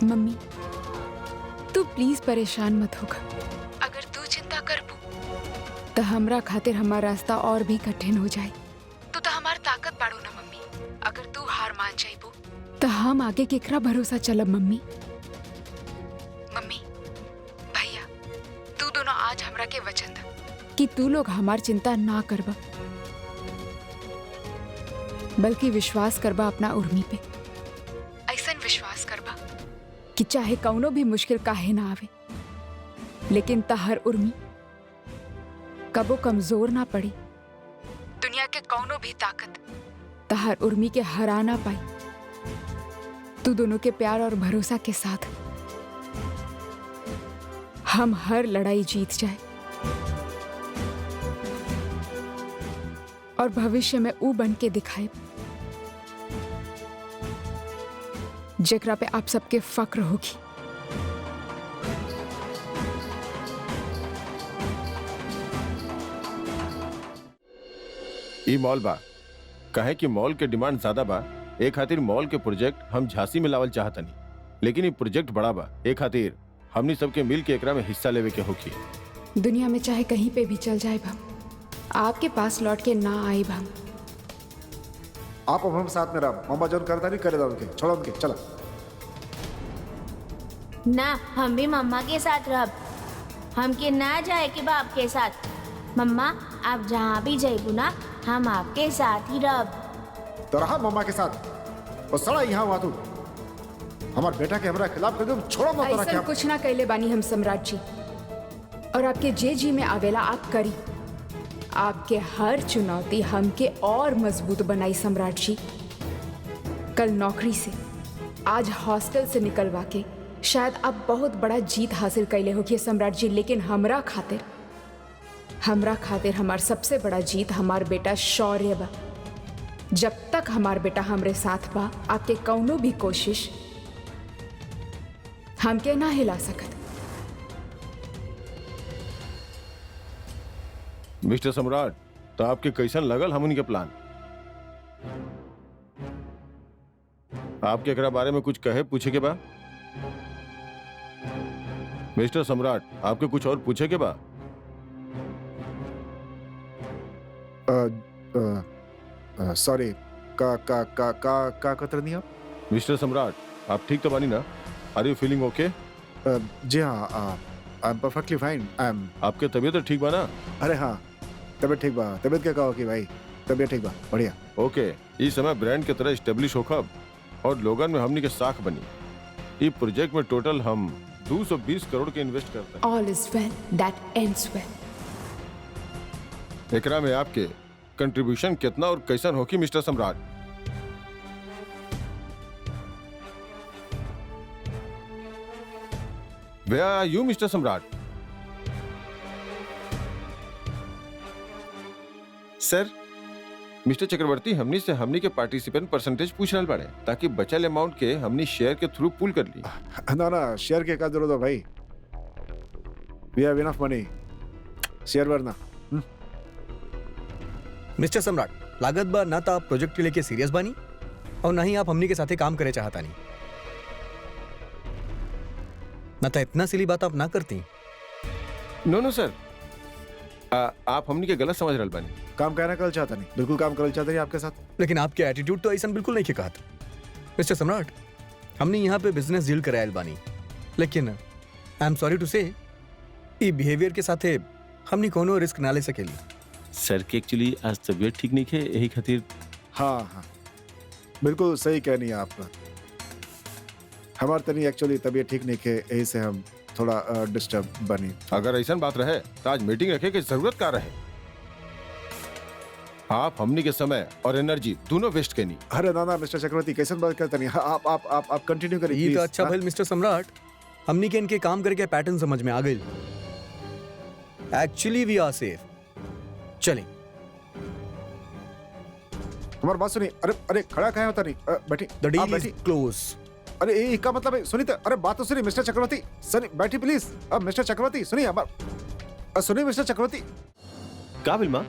मम्मी तू प्लीज परेशान मत होगा, अगर तू चिंता करबू तो हमरा खातिर हमारा रास्ता और भी कठिन हो जाए। तू तो हमार ताकत बाड़ू ना मम्मी, अगर तू हार मान जाइबू तो हम आगे केकरा भरोसा चलब मम्मी। मम्मी भैया तू दोनों आज हमरा के वचन दा कि तू लोग हमार चिंता ना करबा, बल्कि विश्वास करबा अपना उर्मी पे। ऐसन विश्वास करबा कि चाहे कौनो भी मुश्किल काहे ना आवे, लेकिन तहर उर्मी कबो कमजोर ना पड़ी। दुनिया के कौनो भी ताकत तहर उर्मी के हरा ना पाई। तू दोनों के प्यार और भरोसा के साथ हम हर लड़ाई जीत जाए और भविष्य में ऊ बन के दिखाए जेकरा पे आप सबके फक्र होगी। ई मॉल बा, कहे कि मॉल के डिमांड ज्यादा बा, ए खातिर मॉल के प्रोजेक्ट हम झांसी में लावल चाहतनी, लेकिन ये प्रोजेक्ट बड़ा बा, ए खातिर हमनी सबके मिल के एकरा में हिस्सा लेवे के होखी। दुनिया में चाहे कहीं पे भी चल जाए हम, आपके पास लौट के ना आए हम। आप अब हम साथ में रह, मम्मा जोन करता नहीं करे उनके, छोड़ो उनके, चलो। ना हम भी मम्मा के साथ रह, हमके ना जाए कि बाप के साथ। मम्मा आप जहाँ भी जाइबू ना, हम आपके साथ ही रह। तो रहा मम्मा के साथ, और सड़ा यहाँ हुआ तू हमारे बेटा के हमरा खिलाफ कर दो, छोड़ो मत। तोरा ऐसा क्या कुछ ना कहले बानी हम सम्राट जी, और आपके जे जी में आवेला आप करी। आपके हर चुनौती हमके और मजबूत बनाई सम्राट जी। कल नौकरी से आज हॉस्टल से निकलवा के शायद आप बहुत बड़ा जीत हासिल कैले होगी सम्राट जी, लेकिन हमरा खातिर हमार सबसे बड़ा जीत हमार बेटा शौर्य बा। जब तक हमार बेटा हमरे साथ बा, आपके कौनो भी कोशिश हमके ना हिला सकत। मिस्टर सम्राट, तो आपके कैसन लगल हमन के प्लान? आपके एकरा बारे में कुछ कहे पूछे के बा? मिस्टर सम्राट, आपके कुछ और पूछे के बा? सॉरी, का कतर नहीं आप? मिस्टर सम्राट, आप ठीक तो बानी ना? आर यू फीलिंग ओके? जी हाँ, आई एम परफेक्टली फाइन। आपके तबीयत तो ठीक बा ना? अरे हाँ, तबीयत ठीक बा। तबीयत क्या कहो कि भाई, तबीयत ठीक बा, बढ़िया। ओके, इस समय ब्रांड के तरह स्टेब्लिश होखब और लोगन में हमनी के साख बनी। ई प्रोजेक्ट में टोटल हम 220 करोड़ के इन्वेस्ट करते हैं। All is well that ends well. एकरा में आपके कंट्रीब्यूशन कितना और कैसन होगी mister Samrat? Where are you, mister Samrat? Sir, mister Chakraborty हमनी से हमनी के पार्टिसिपेंट परसेंटेज पूछ रहल बाड़े ताकि बचल अमाउंट के हमनी शेयर के थ्रू पूल कर ली। ना, शेयर के का जरूरत हो भाई? We have enough money, share भरना। मिस्टर सम्राट, लागत बा ना तो आप प्रोजेक्ट के लेके सीरियस बानी और ना ही आप हमनी के साथे काम करे चाहता नहीं। ना तो इतना सिली बात आप ना करती। नो सर, आप हमनी के गलत समझ रहल बानी। काम कहना कल चाहता नहीं, बिल्कुल काम करल चाहता नहीं आपके साथ। लेकिन आपके एटीट्यूड तो ऐसा बिल्कुल नहीं के कहा था। मिस्टर सम्राट, हमने यहाँ पे बिजनेस डील करायल बानी, लेकिन आई एम सॉरी टू से ई बिहेवियर के साथे हमनी कोनो रिस्क ना ले सकेली। सर के एक्चुअली आज तबीयत ठीक नहीं है, यही खातिर। हाँ, बिल्कुल सही कहनी है आप। हमार तनी एक्चुअली तबीयत ठीक नहीं है, यही से हम थोड़ा डिस्टर्ब बनी। अगर ऐसा बात रहे तो आज मीटिंग रखे की जरूरत का रहे। आप हमनी के समय और एनर्जी दोनों वेस्ट करनी। अरे ना मिस्टर चक्रवर्ती, कैसे बात करते नहीं। आप कंटिन्यू करिए। ये तो please। अच्छा हाँ? भइल मिस्टर सम्राट, हमनी के इनके काम करके पैटर्न समझ में आ गई। एक्चुअली वी आर सेफ। चलें। हमारी बात सुनिए। अरे खड़ा कहाँ होता नहीं, बैठी। द आप डील बैठी। Is close. अरे ये का मतलब है? सुनिए, अरे बात तो सुनिए मिस्टर चक्रवर्ती। सुनिए, बैठी प्लीज। अब मिस्टर चक्रवर्ती सुनिए, सुनिए मिस्टर चक्रवर्ती। का बिल्मा,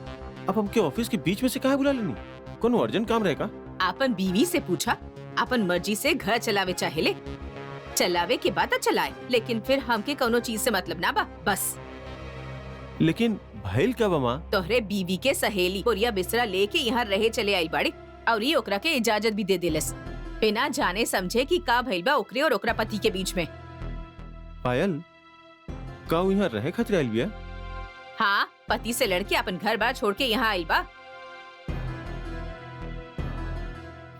अब हमके ऑफिस के बीच में से कहाँ बुला लेनी? कोनो अर्जेंट काम रहेगा? आपन बीवी से पूछा, आपन मर्जी से घर चलावे चाहेले, चलावे के बाद चलाए, लेकिन फिर हमके कोनो चीज से मतलब ना बा, बस। लेकिन भइल क्या बमा? तोहरे बीवी के सहेली कोरिया बिस्तरा लेके यहाँ रहे चले आई बाड़ी और ये ओकरा के इजाजत भी दे दिलस, बिना जाने समझे कि का भइल बा ओकरे और ओकरा पति के बीच में। पायल, का वो यहाँ रहे खातिर आइल बिया? हाँ, पति से लड़के अपन घर बार छोड़ के यहाँ आइल बा।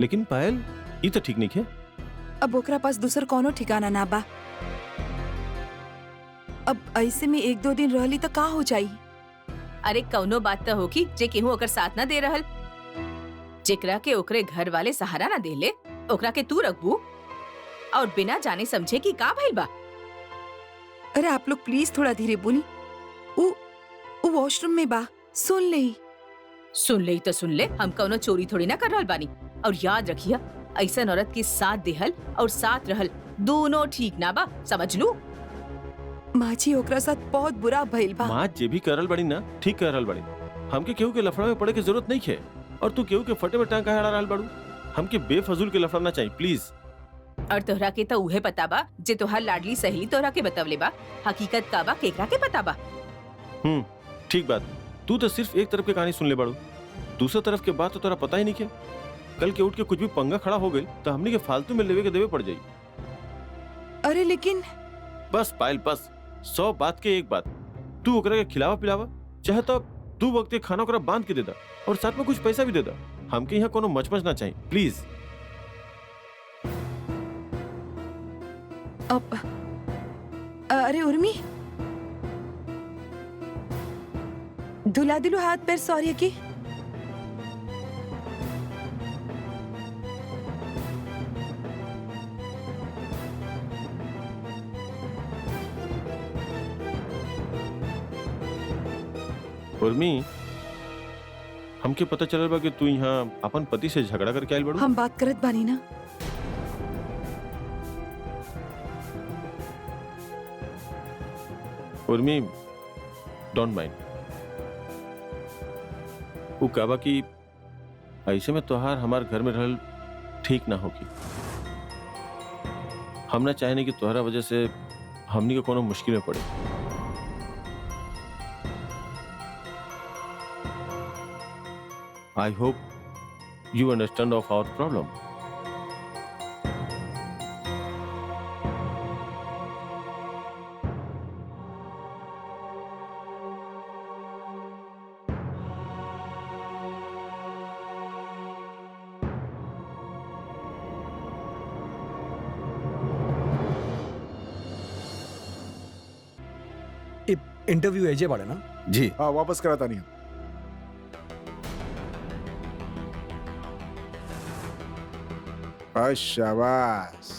लेकिन पायल, ये तो ठीक नहीं है। अब ओकरा पास दूसर कोनो ठिकाना ना बा। अब ऐसे में 1-2 दिन रहली तो का हो जाई? अरे कौनो बात तो होगी जे केहू ओकर साथ ना दे रहल, जेकरा के ओकरे घर वाले सहारा ना देले, ओकरा के तू रखबू और बिना जाने समझे कि का भइल बा। अरे आप लोग प्लीज थोड़ा धीरे बोली। वो वॉशरूम में बा, सुन ले। सुन ले तो सुन ले, हम कौनो चोरी थोड़ी ना कर रहल बानी। और याद रखिया, ऐसन औरत के साथ देहल और साथ रहल दोनों ठीक ना बा, समझ लू। माँ जी, ओकरा साथ बहुत बुरा भइल बा। माँ जे भी करल बड़ी ना, ठीक करल बड़ी। हमके केहू के लफड़ा में पड़े की जरूरत नहीं है, और तू केहू के फटे में टांग काहे अड़ा रहल बाड़ू? हमके बेफजूल के लफड़ा ना चाहिए, प्लीज। और तोहरा के तो उहे पता बा जे तोहार लाडली सहेली तोहरा के बतवले बा। हकीकत का बा केकरा के पता बा? ठीक बात। तू तो सिर्फ एक तरफ के कहानी सुन ले बाड़ू, दूसरे तरफ के बात तो तोरा पता ही नहीं है। कल के उठ के कुछ भी पंगा खड़ा हो गई तो हमने के फालतू में लेवे के देवे पड़ जाई। अरे लेकिन बस पायल, बस 100 बात के एक बात। तू ओकरा के खिलावा पिलावा, चाहे तो 2 वक्त के खाना ओकरा बांध के दे दा और साथ में कुछ पैसा भी दे दा। हमके यहाँ कोनो मचमच ना चाहिए, प्लीज। अब अरे उर्मी, धुला दिलू हाथ पैर सॉरी की। उर्मी, हमके पता चलल बा कि तू यहाँ अपन पति से झगड़ा करके आयल बड़ू। हम बात करत बानी ना। उर्मी, डोंट माइंड। वो कहबा कि ऐसे में तोहार हमार घर में रहल ठीक ना होगी। हम ना चाहेने कि तोहरा वजह से हमनी को कोनो मुश्किल में पड़े। I hope you understand of our problem. Interview एजे बाड़े ना? जी हाँ, वापस कराता नहीं। शाबाश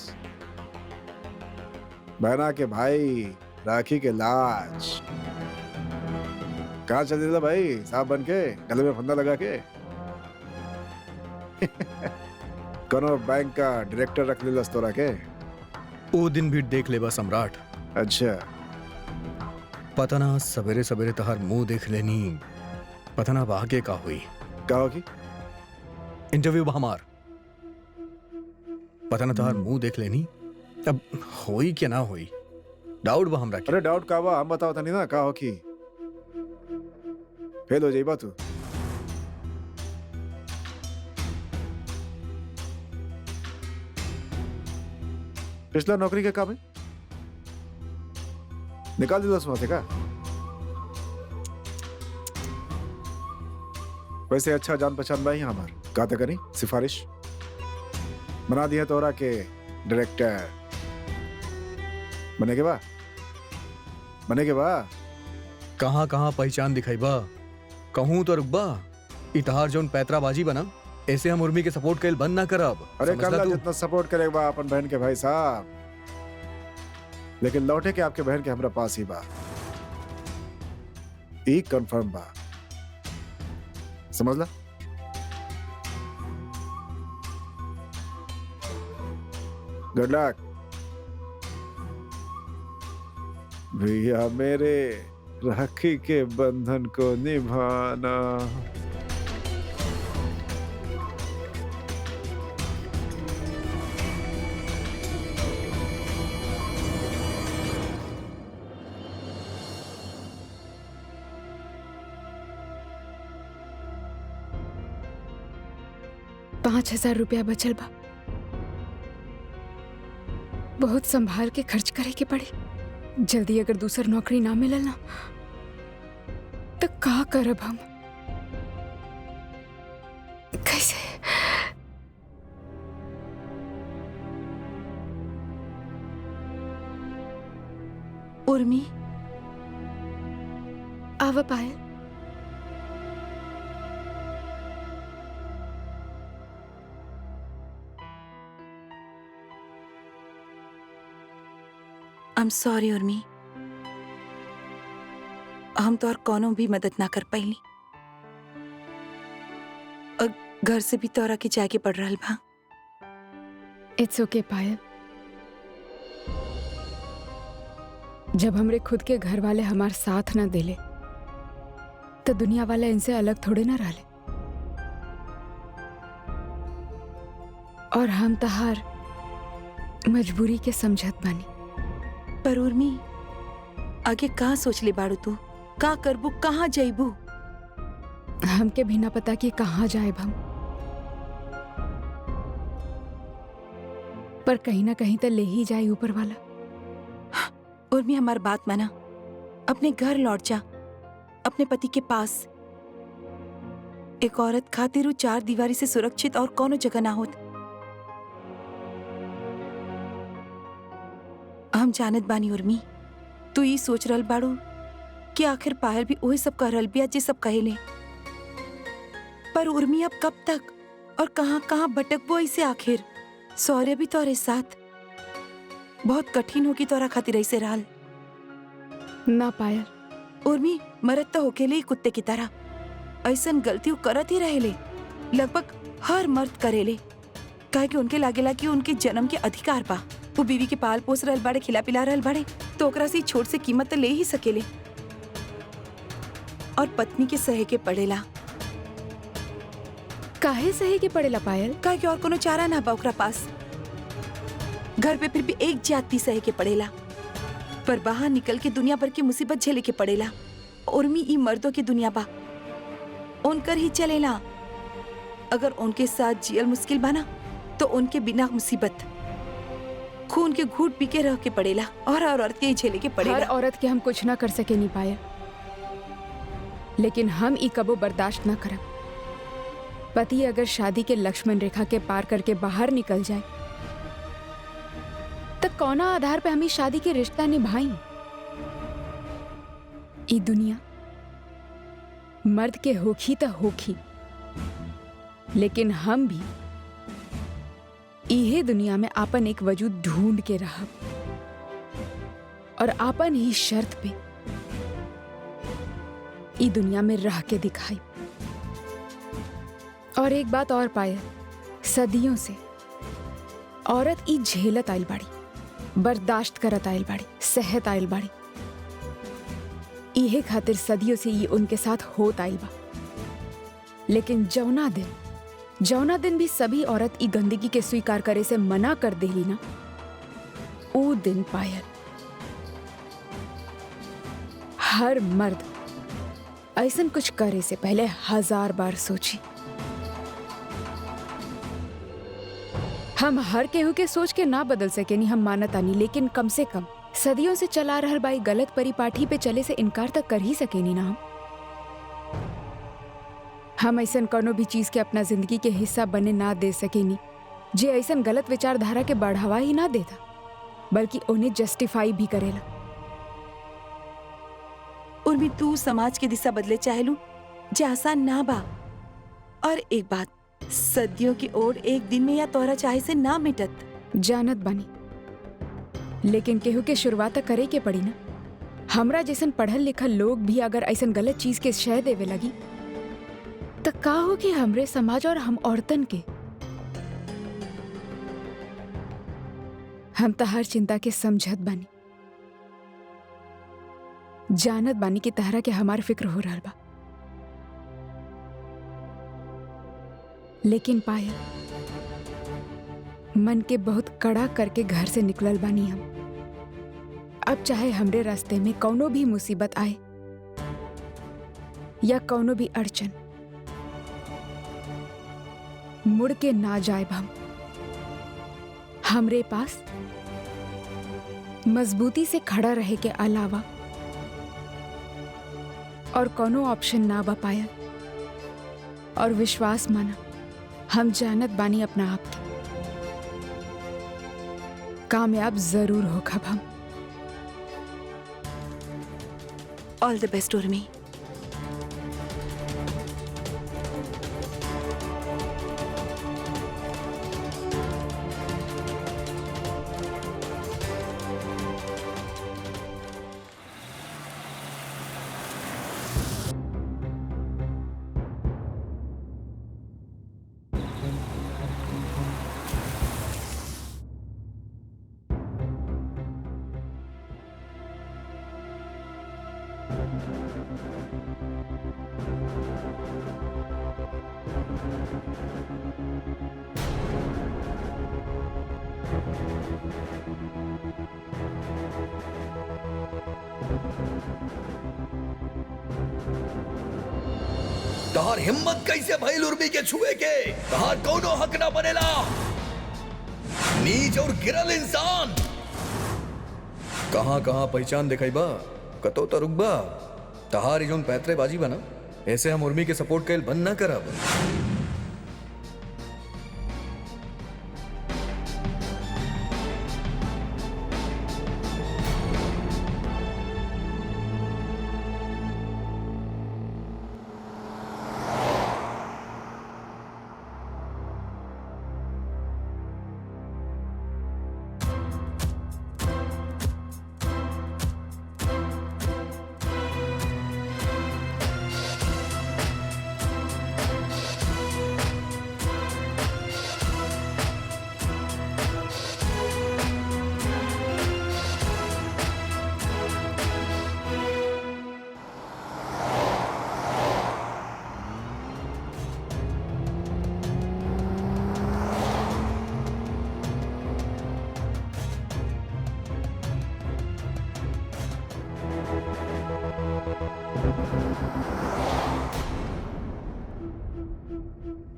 बहना के भाई, राखी के लाज। कहाँ चल देता भाई साहब बन के, गले में फंदा लगा के? कोनो बैंक का डायरेक्टर रख ले तोरा के? ओ दिन भी देख ले बा सम्राट। अच्छा, पता ना सवेरे सवेरे तहार मुंह देख लेनी, पता ना आगे का हुई। कहो कि इंटरव्यू बा हमार, पता ना तहार मुंह देख लेनी, अब होई क्या ना होई, डाउट बा हमरा के। अरे डाउट का बा, हम बताओ था नहीं ना कहो कि फेल हो जाइबा तू। पिछला नौकरी के काम है, निकाल दिया वहां से का? वैसे अच्छा जान पहचान भाई हमार, का तो करी सिफारिश बना दिया तोरा के डायरेक्टर बने के बा। कहाँ कहाँ पहचान दिखाई बा, कहूँ तो रुकबा। इतहार जोन पैतराबाजी बना, ऐसे हम उर्मी के सपोर्ट कैल बंद ना करब। अरे समझला करला तू? जितना सपोर्ट करेगा अपन बहन के भाई साहब, लेकिन लौटे के आपके बहन के हमरा पास ही बा, ई कंफर्म बा, समझला? गुड लक भैया मेरे, राखी के बंधन को निभाना। ₹5000 बचल बा, बहुत संभाल के खर्च करे के पड़े। जल्दी अगर दूसर नौकरी ना मिलल ना तो का करब हम? कैसे? उर्मी, आवा पायल। आई एम सॉरी उर्मी, हम तो और कोनो भी मदद ना कर पाईली। और घर से भी तोरा के जाके पड़ रहल बा। इट्स ओके पायल, जब हमरे खुद के घर वाले हमार साथ ना देले तो दुनिया वाले इनसे अलग थोड़े ना रहले। और हम तहार मजबूरी के समझत बानी। पर उर्मी, आगे का सोच ले बाड़ू तू? का करबू, कहाँ जाइबू? हमके भी ना पता कि कहाँ जाएब हम, पर कहीं ना कहीं तो ले ही जाए ऊपर वाला। उर्मी, हमार बात माना, अपने घर लौट जा, अपने पति के पास। एक औरत खातिर 4 दीवारी से सुरक्षित और कोनो जगह ना होत। हम जानत बानी उर्मी, तू ये सोच रहल बाड़ू कि आखिर पायल भी वही सब कह रहल बिया जे सब कहेले। पर उर्मी, अब कब तक और कहाँ कहाँ भटकबो ऐसे आखिर? सौर्य भी तोरे साथ, बहुत कठिन होगी तोरा खातिर ऐसे रहल। ना पायल, उर्मी मरद तो होकेले कुत्ते की तरह ऐसन गलती करत ही रहेले, लगभग हर मर्द करेले। काहे कि उनके लागेला कि उनके जन्म के अधिकार बा। वो बीवी के पाल पोस रहल बाड़े, खिला पिला रहल बाड़े, तो ओकरा से छोट से कीमत तो ले ही सकेले। और पत्नी के सहे के पड़ेला। काहे सहे के पड़ेला पायल? काहे कि और कोनो चारा ना बा ओकरा पास। घर पे फिर भी एक जाति सहे के पड़ेला, पर बाहर निकल के दुनिया भर की मुसीबत झेले के पड़ेला। उर्मी ई मर्दों की दुनिया बा, उनकर ही चलेला। अगर उनके साथ जियल मुश्किल बना तो उनके बिना मुसीबत खून के घूट पी के रह के पड़ेला और औरत के ही झेले के हर पड़ेला। औरत के हम कुछ ना कर सके नहीं पायल, लेकिन हम ई कबो बर्दाश्त ना करब। पति अगर शादी के लक्ष्मण रेखा के पार करके बाहर निकल जाए तो कौना आधार पे हम इस शादी के रिश्ता निभाई? ई दुनिया मर्द के होखी तो होखी, लेकिन हम भी इहे दुनिया में आपन एक वजूद ढूंढ के रहब और आपन ही शर्त पे ई दुनिया में रह के दिखाई। और एक बात और पायल, सदियों से औरत ई झेलत आइल बाड़ी, बर्दाश्त करत आइल बाड़ी, सहत आइल बाड़ी। इहे खातिर सदियों से ये उनके साथ होत आइल बा। लेकिन जौना दिन भी सभी औरत ई गंदगी के स्वीकार करे से मना कर देली ना, वो दिन पायल हर मर्द ऐसन कुछ करे से पहले 1000 बार सोची। हम हर केहू के सोच के ना बदल सके नहीं, हम मानत आनी, लेकिन कम से कम सदियों से चला रहल बाई गलत परिपाठी पे चले से इनकार तक कर ही सके नहीं ना। हम ऐसन कोनो भी चीज के अपना जिंदगी के हिस्सा बने ना दे सके नहीं जे ऐसन गलत विचारधारा के बढ़ावा ही ना देता, बल्कि उन्हें जस्टिफाई भी करेला। उर्मी तू समाज की दिशा बदले चाहेलू जे आसान ना बा। और एक बात, सदियों की ओर एक दिन में या तोहरा चाहे से ना मिटत। जानत बानी, लेकिन केहू के शुरुआत करे के पड़ी ना। हमरा जैसन पढ़ल लिखल लोग भी अगर ऐसन गलत चीज के शय देवे लगी तो का हो कि हमरे समाज और हम औरतन के। हम तो हर चिंता के समझत बानी, जानत बानी कि तहरा के हमार फिक्र हो रहा बा। लेकिन पायल, मन के बहुत कड़ा करके घर से निकलल बानी हम। अब चाहे हमरे रास्ते में कौनो भी मुसीबत आए या कौनो भी अड़चन, मुड़ के ना जाए हम। हमरे पास मजबूती से खड़ा रहे के अलावा और कोनो ऑप्शन ना बा पायल। और विश्वास माना, हम जानत बानी अपना आप के, कामयाब जरूर होगा हम। ऑल द बेस्ट उर्मी। तहार हिम्मत कैसे भइल उर्मी के छुए के? तहार कोनो हक ना बनेला, नीच और गिरल इंसान। कहां कहां पहचान दिखाई बा, कतो तो रुक बा। तहार जोन पैतरेबाजी बना, ऐसे हम उर्मी के सपोर्ट कैल बंद ना करब।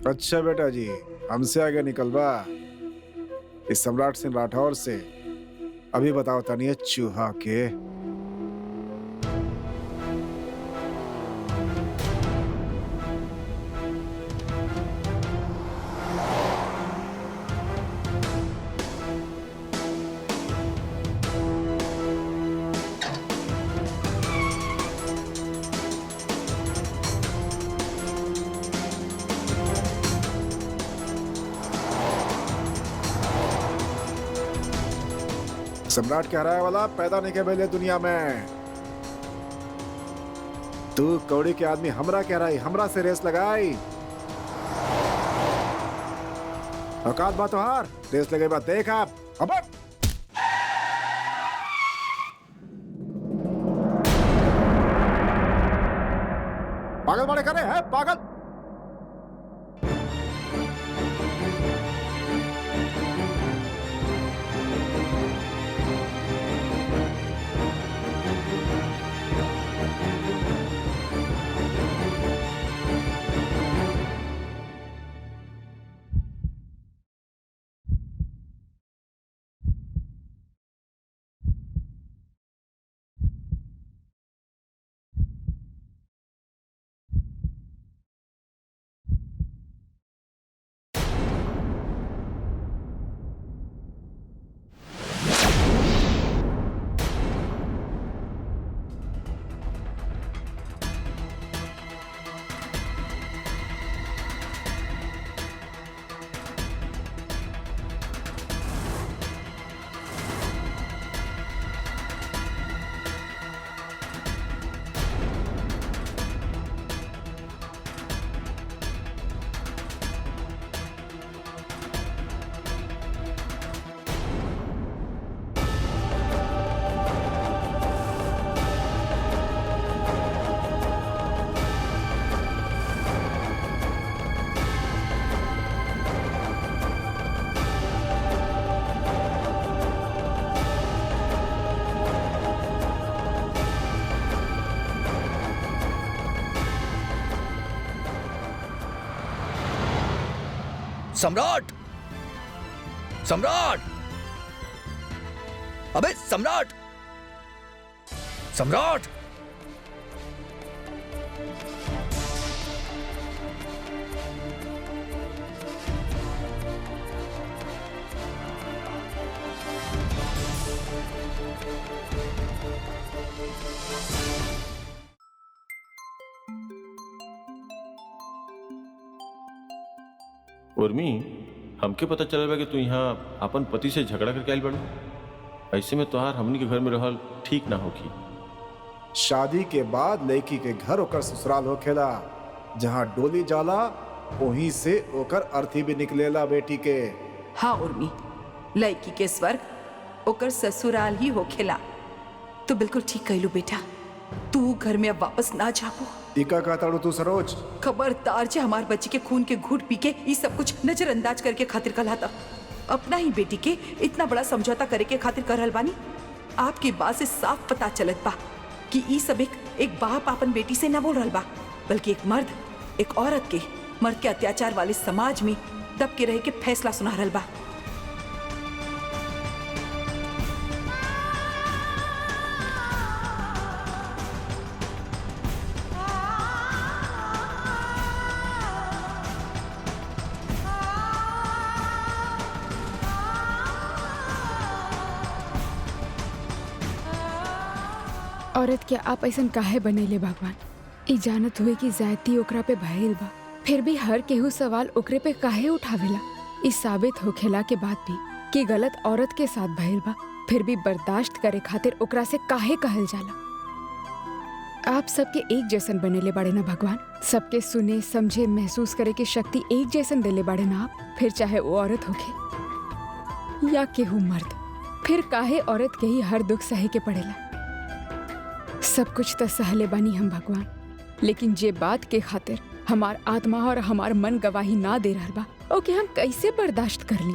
अच्छा बेटा जी, हमसे आगे निकलवा इस सम्राट सिंह राठौर से। अभी बताओ तनिए चूहा के। सम्राट कह रहा है वाला पैदा नहीं के पहले दुनिया में। तू कौड़ी के आदमी हमरा कह रहा है, हमरा से रेस लगाई। औकात बात तो हार, रेस लगे बात देख आप। अब पागल बड़े करे हैं पागल। सम्राट, सम्राट, अबे सम्राट, सम्राट। उर्मी, हमके पता चलल बा कि तू यहाँ अपन पति से झगड़ा करके आइल बाड़ू। ऐसे में तोहार हमनी के घर में रहल ठीक ना होगी। शादी के बाद लड़की के घर ओकर ससुराल होखेला, जहाँ डोली जाला वहीं से ओकर अर्थी भी निकलेला बेटी के। हाँ उर्मी, लड़की के स्वर्ग ओकर ससुराल ही होखेला। तो बिल्कुल ठीक कहलू बेटा, तू घर में अब वापस ना जाबो। इका कहताड़ू तू सरोज। खबरदार जे हमार बच्ची के खून के घूट पी के ये सब कुछ नजरअंदाज करके खातिर कहलाता। अपना ही बेटी के इतना बड़ा समझौता करे के खातिर करल बानी। आपकी बात से साफ पता चलत बा कि ई सब एक बाप अपन बेटी से न बोल रहल बा, बल्कि एक मर्द एक औरत के अत्याचार वाले समाज में दब के रह के फैसला सुना रहल बा। औरत क्या आप ऐसा काहे बनेले भगवान? ई जानत हुए कि जायती ओकरा पे भइल बा, फिर भी हर केहू सवाल ओकरे पे काहे उठावेला? ई साबित होखेला के बाद भी कि गलत औरत के साथ भइल बा, फिर भी बर्दाश्त करे खातिर ओकरा से काहे कहल जाला? आप सबके एक जैसन बनेले बाड़े ना भगवान। सबके सुने समझे महसूस करे के शक्ति एक जैसन देले बाड़े ना आप। फिर चाहे वो औरत होखे या केहू मर्द, फिर काहे औरत के ही हर दुख सहे के पड़ेला? सब कुछ तो सहले बानी हम भगवान, लेकिन जे बात के खातिर हमार आत्मा और हमार मन गवाही ना दे रहल बा, ओके हम कैसे बर्दाश्त कर ली?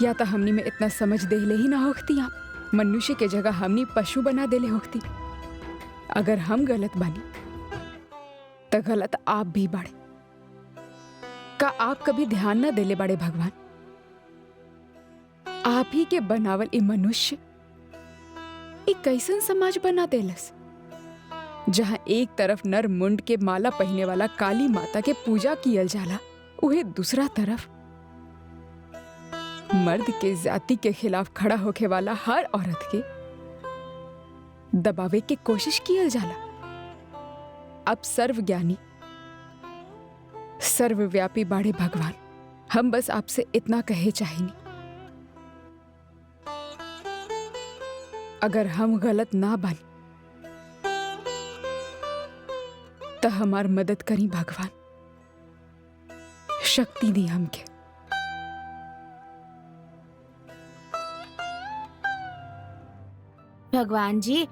या तो हमनी में इतना समझ देले ही ना होती, आप मनुष्य के जगह हमनी पशु बना देले होती। अगर हम गलत बानी तो गलत आप भी बाड़े, का आप कभी ध्यान न देले बड़े भगवान? आप ही के बनावल ई मनुष्य ई कैसन समाज बना देलस, जहां एक तरफ नर मुंड के माला पहने वाला काली माता के पूजा कियल जाला, उहे दूसरा तरफ मर्द के जाति के खिलाफ खड़ा होके वाला हर औरत के दबावे के कोशिश कियल जाला। अब सर्वज्ञानी सर्वव्यापी बाड़े भगवान, हम बस आपसे इतना कहे चाहिए, अगर हम गलत ना बन तो हमार मदद करी भगवान, शक्ति दी हमके। भगवान जी,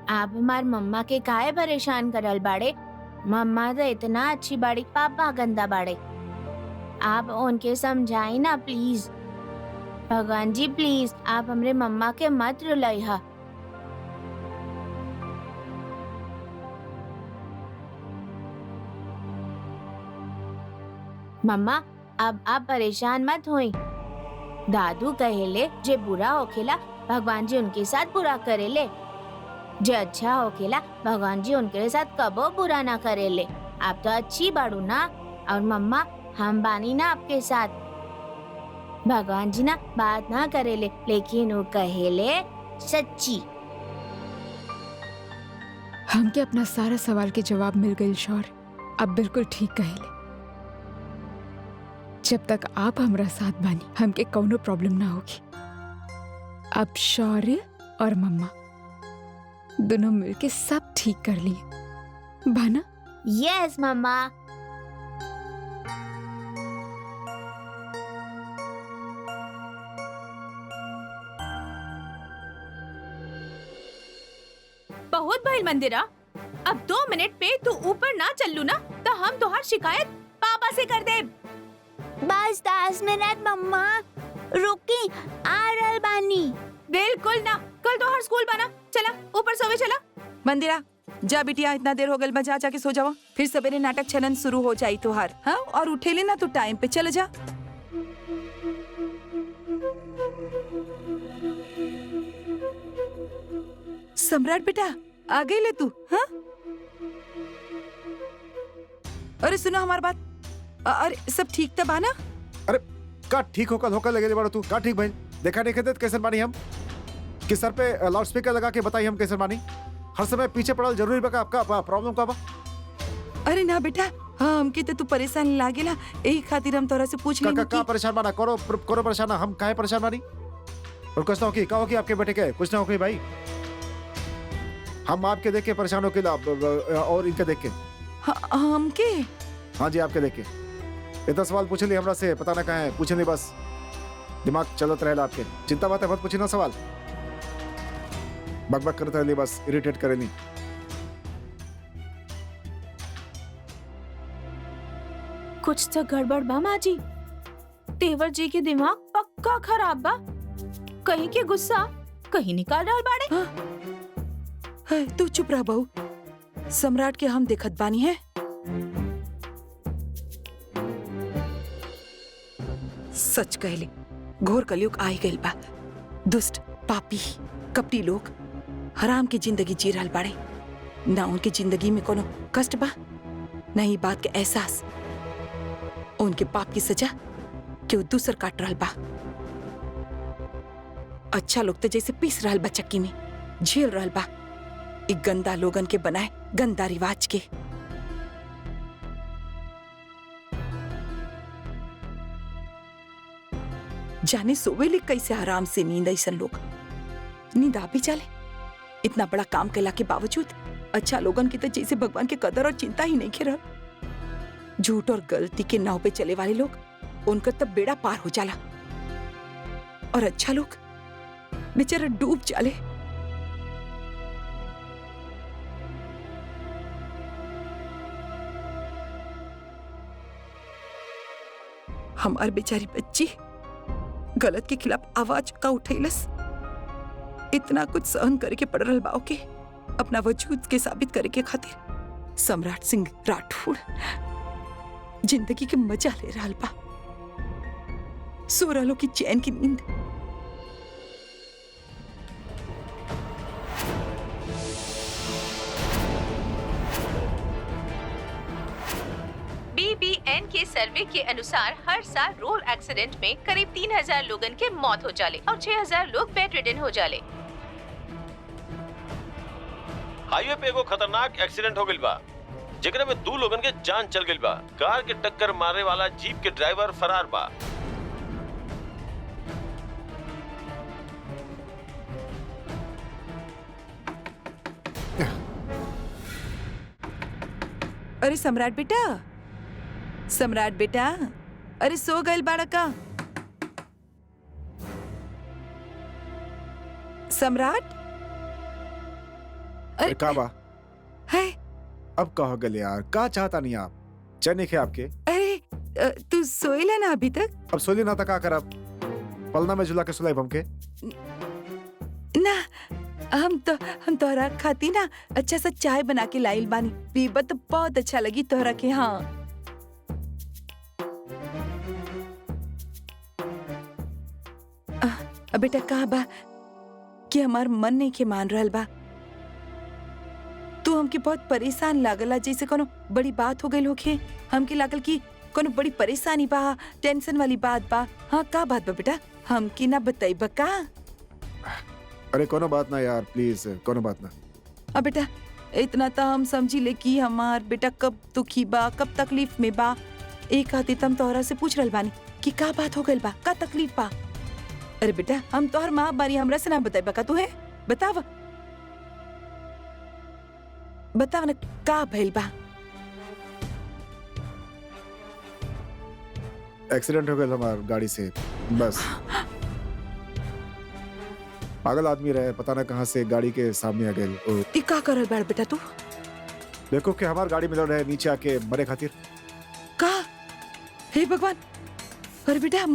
आप हमार मम्मा के काहे परेशान करल बाड़े? मम्मा तो इतना अच्छी बाड़ी, पापा गंदा बाड़े। आप उनके समझाई ना प्लीज। भगवान जी प्लीज, आप हमरे मम्मा के मत रुलाइहा। मम्मा, अब आप परेशान मत होई। दादू कहेले जे बुरा होखेला भगवान जी उनके साथ बुरा करेले, जे अच्छा होखेला भगवान जी उनके साथ कबो बुरा ना करेले। आप तो अच्छी बाड़ू ना, और मम्मा हम बानी ना आपके साथ। भगवान जी ना बात ना करेले, लेकिन वो कहेले सच्ची। हमके अपना सारा सवाल के जवाब मिल गए शौर्य, अब बिल्कुल ठीक कहेले। जब तक आप हमरा साथ बानी हमके कौनो प्रॉब्लम ना होगी। अब शौर्य और मम्मा दोनों मिलके सब ठीक कर लिए भाना। Yes mama. बहुत भइल मंदिरा, अब 2 मिनट पे तू ऊपर ना चलू ना तो हम तोहार शिकायत पापा से कर दे। बस 10 मिनट मम्मा, रुकी आ रहल बानी। बिल्कुल ना, कल तोहार स्कूल बना। चला ऊपर सोवे चला। मंदिरा जा बिटिया, इतना देर हो गल, बजा जाके सो जावा, फिर सवेरे नाटक छलन शुरू हो जाई तोहार। हाँ, और उठे लेना तो टाइम पे चल जा। सम्राट बेटा आ गई ले तू? हाँ, अरे सुनो हमारी बात। अरे सब ठीक था बाना? अरे का ठीक होकर लगे बड़ा तू, का ठीक भाई? देखा नहीं कहते कैसे मानी हम कि सर पे लाउड स्पीकर लगा के बताई हम कैसे मानी? हर समय पीछे पड़ल जरूरी बका? आपका प्रॉब्लम का बा? अरे ना बेटा, हाँ हमके तो तू परेशान लागेला, यही खातिर हम तोरा से पूछ का, ली का, का परेशान माना? करो परेशान ना, हम काहे परेशान मानी? और कुछ ना होगी, का होगी आपके बेटे के? कुछ ना होगी भाई, हम आपके देख के परेशान हो के और इनके देख के। हमके? हाँ जी, आपके देख के। इतना सवाल पूछ ली हमरा से, पता ना कहाँ है, पूछे नहीं, बस दिमाग चलत रहेला आपके। चिंता बात है, मत पूछी ना सवाल, बक बक करते रही, बस इरिटेट करे नहीं। कुछ तो गड़बड़ बा माँ जी, तेवर जी के दिमाग पक्का खराब बा। कहीं के गुस्सा कहीं निकाल डाल बाड़े। हाँ, तू चुप रह बहू, सम्राट के हम देखत बानी है। सच कहले, घोर कलयुग आई गइल बा। दुष्ट, पापी, कपटी लोग हराम की जिंदगी जी रहल बाड़े। ना उनकी जिंदगी में कोनो कष्ट बा, ना ही बात के एहसास। उनके पाप की सजा क्यों दूसर काट रहल बा। अच्छा लोग तो जैसे पीस रहल बा चक्की में, झेल रहल बा एक गंदा लोगन के बनाए गंदा रिवाज के। जाने सोवेले कैसे आराम से नींद, ऐसन लोग नींद आ भी चले। इतना बड़ा काम कैला के बावजूद अच्छा लोगन की तो जैसे भगवान के कदर और चिंता ही नहीं खेल। झूठ और गलती के नाव पे चले वाले लोग, उनका तब बेड़ा पार हो जाला, और अच्छा लोग बेचारा डूब जाले। हमार बेचारी बच्ची गलत के खिलाफ आवाज का उठैलस। इतना कुछ सहन करके पड़ रहल बाओ के अपना वजूद के साबित करे के खातिर सम्राट सिंह राठौड़ जिंदगी के मजा ले रहा बा, सो रहलो की चैन की नींद। BBN के सर्वे के अनुसार हर साल रोड एक्सीडेंट में करीब 3000 लोगन के मौत हो जाले और 6000 लोग बेड रिडन हो जाले। हाईवे पे एगो खतरनाक एक्सीडेंट हो गइल बा, जेकरा में 2 लोगन के जान चल गइल बा। कार के टक्कर मारे वाला जीप के ड्राइवर फरार बा। अरे सम्राट बेटा, सम्राट बेटा, अरे सो गइल बाड़ा का? सम्राट, अरे का बा? है अब कहो गले यार, का चाहता नहीं आप? चैन नहीं खे आपके? अरे तू सोइला ना अभी तक? अब सोली ना था का करब? पलना में झुला के सुलाई हमके? ना, हम तोहरा खाती ना अच्छा सा चाय बना के लाइल बानी, पीबा तो बहुत अच्छा लगी तोहरा के। हाँ बेटा, कहा बा कि हमार मन नहीं के मान रहल बा। तू हमके बहुत परेशान लागला, जैसे कोनो बड़ी बात हो गई होखे। हमके लागल कि कोनो बड़ी परेशानी बा, टेंशन वाली बात बा। हाँ, का बात बा बेटा, हमके ना बताइबा का? अरे कोनो बात ना यार, प्लीज कोनो बात ना। अब बेटा इतना तो हम समझी ले कि हमार बेटा कब दुखी बा, कब तकलीफ में बा। एक खातिर तम तोहरा से पूछ रहल बानी कि का बात हो गइल बा, का तकलीफ बा। अरे बेटा, हम तोहर माँ बारी, हमरा से ना बताइबा का? तू है बताव, बताव ना का भइल बा। एक्सीडेंट हो गया हमार गाड़ी से, बस। पागल आदमी रहे, पता ना कहाँ से गाड़ी के सामने आ गए। ई का करल बाड़ बेटा तू? देखो कि हमार गाड़ी मिल रहे नीचे आके मरे खातिर। का? हे भगवान, अरे बेटा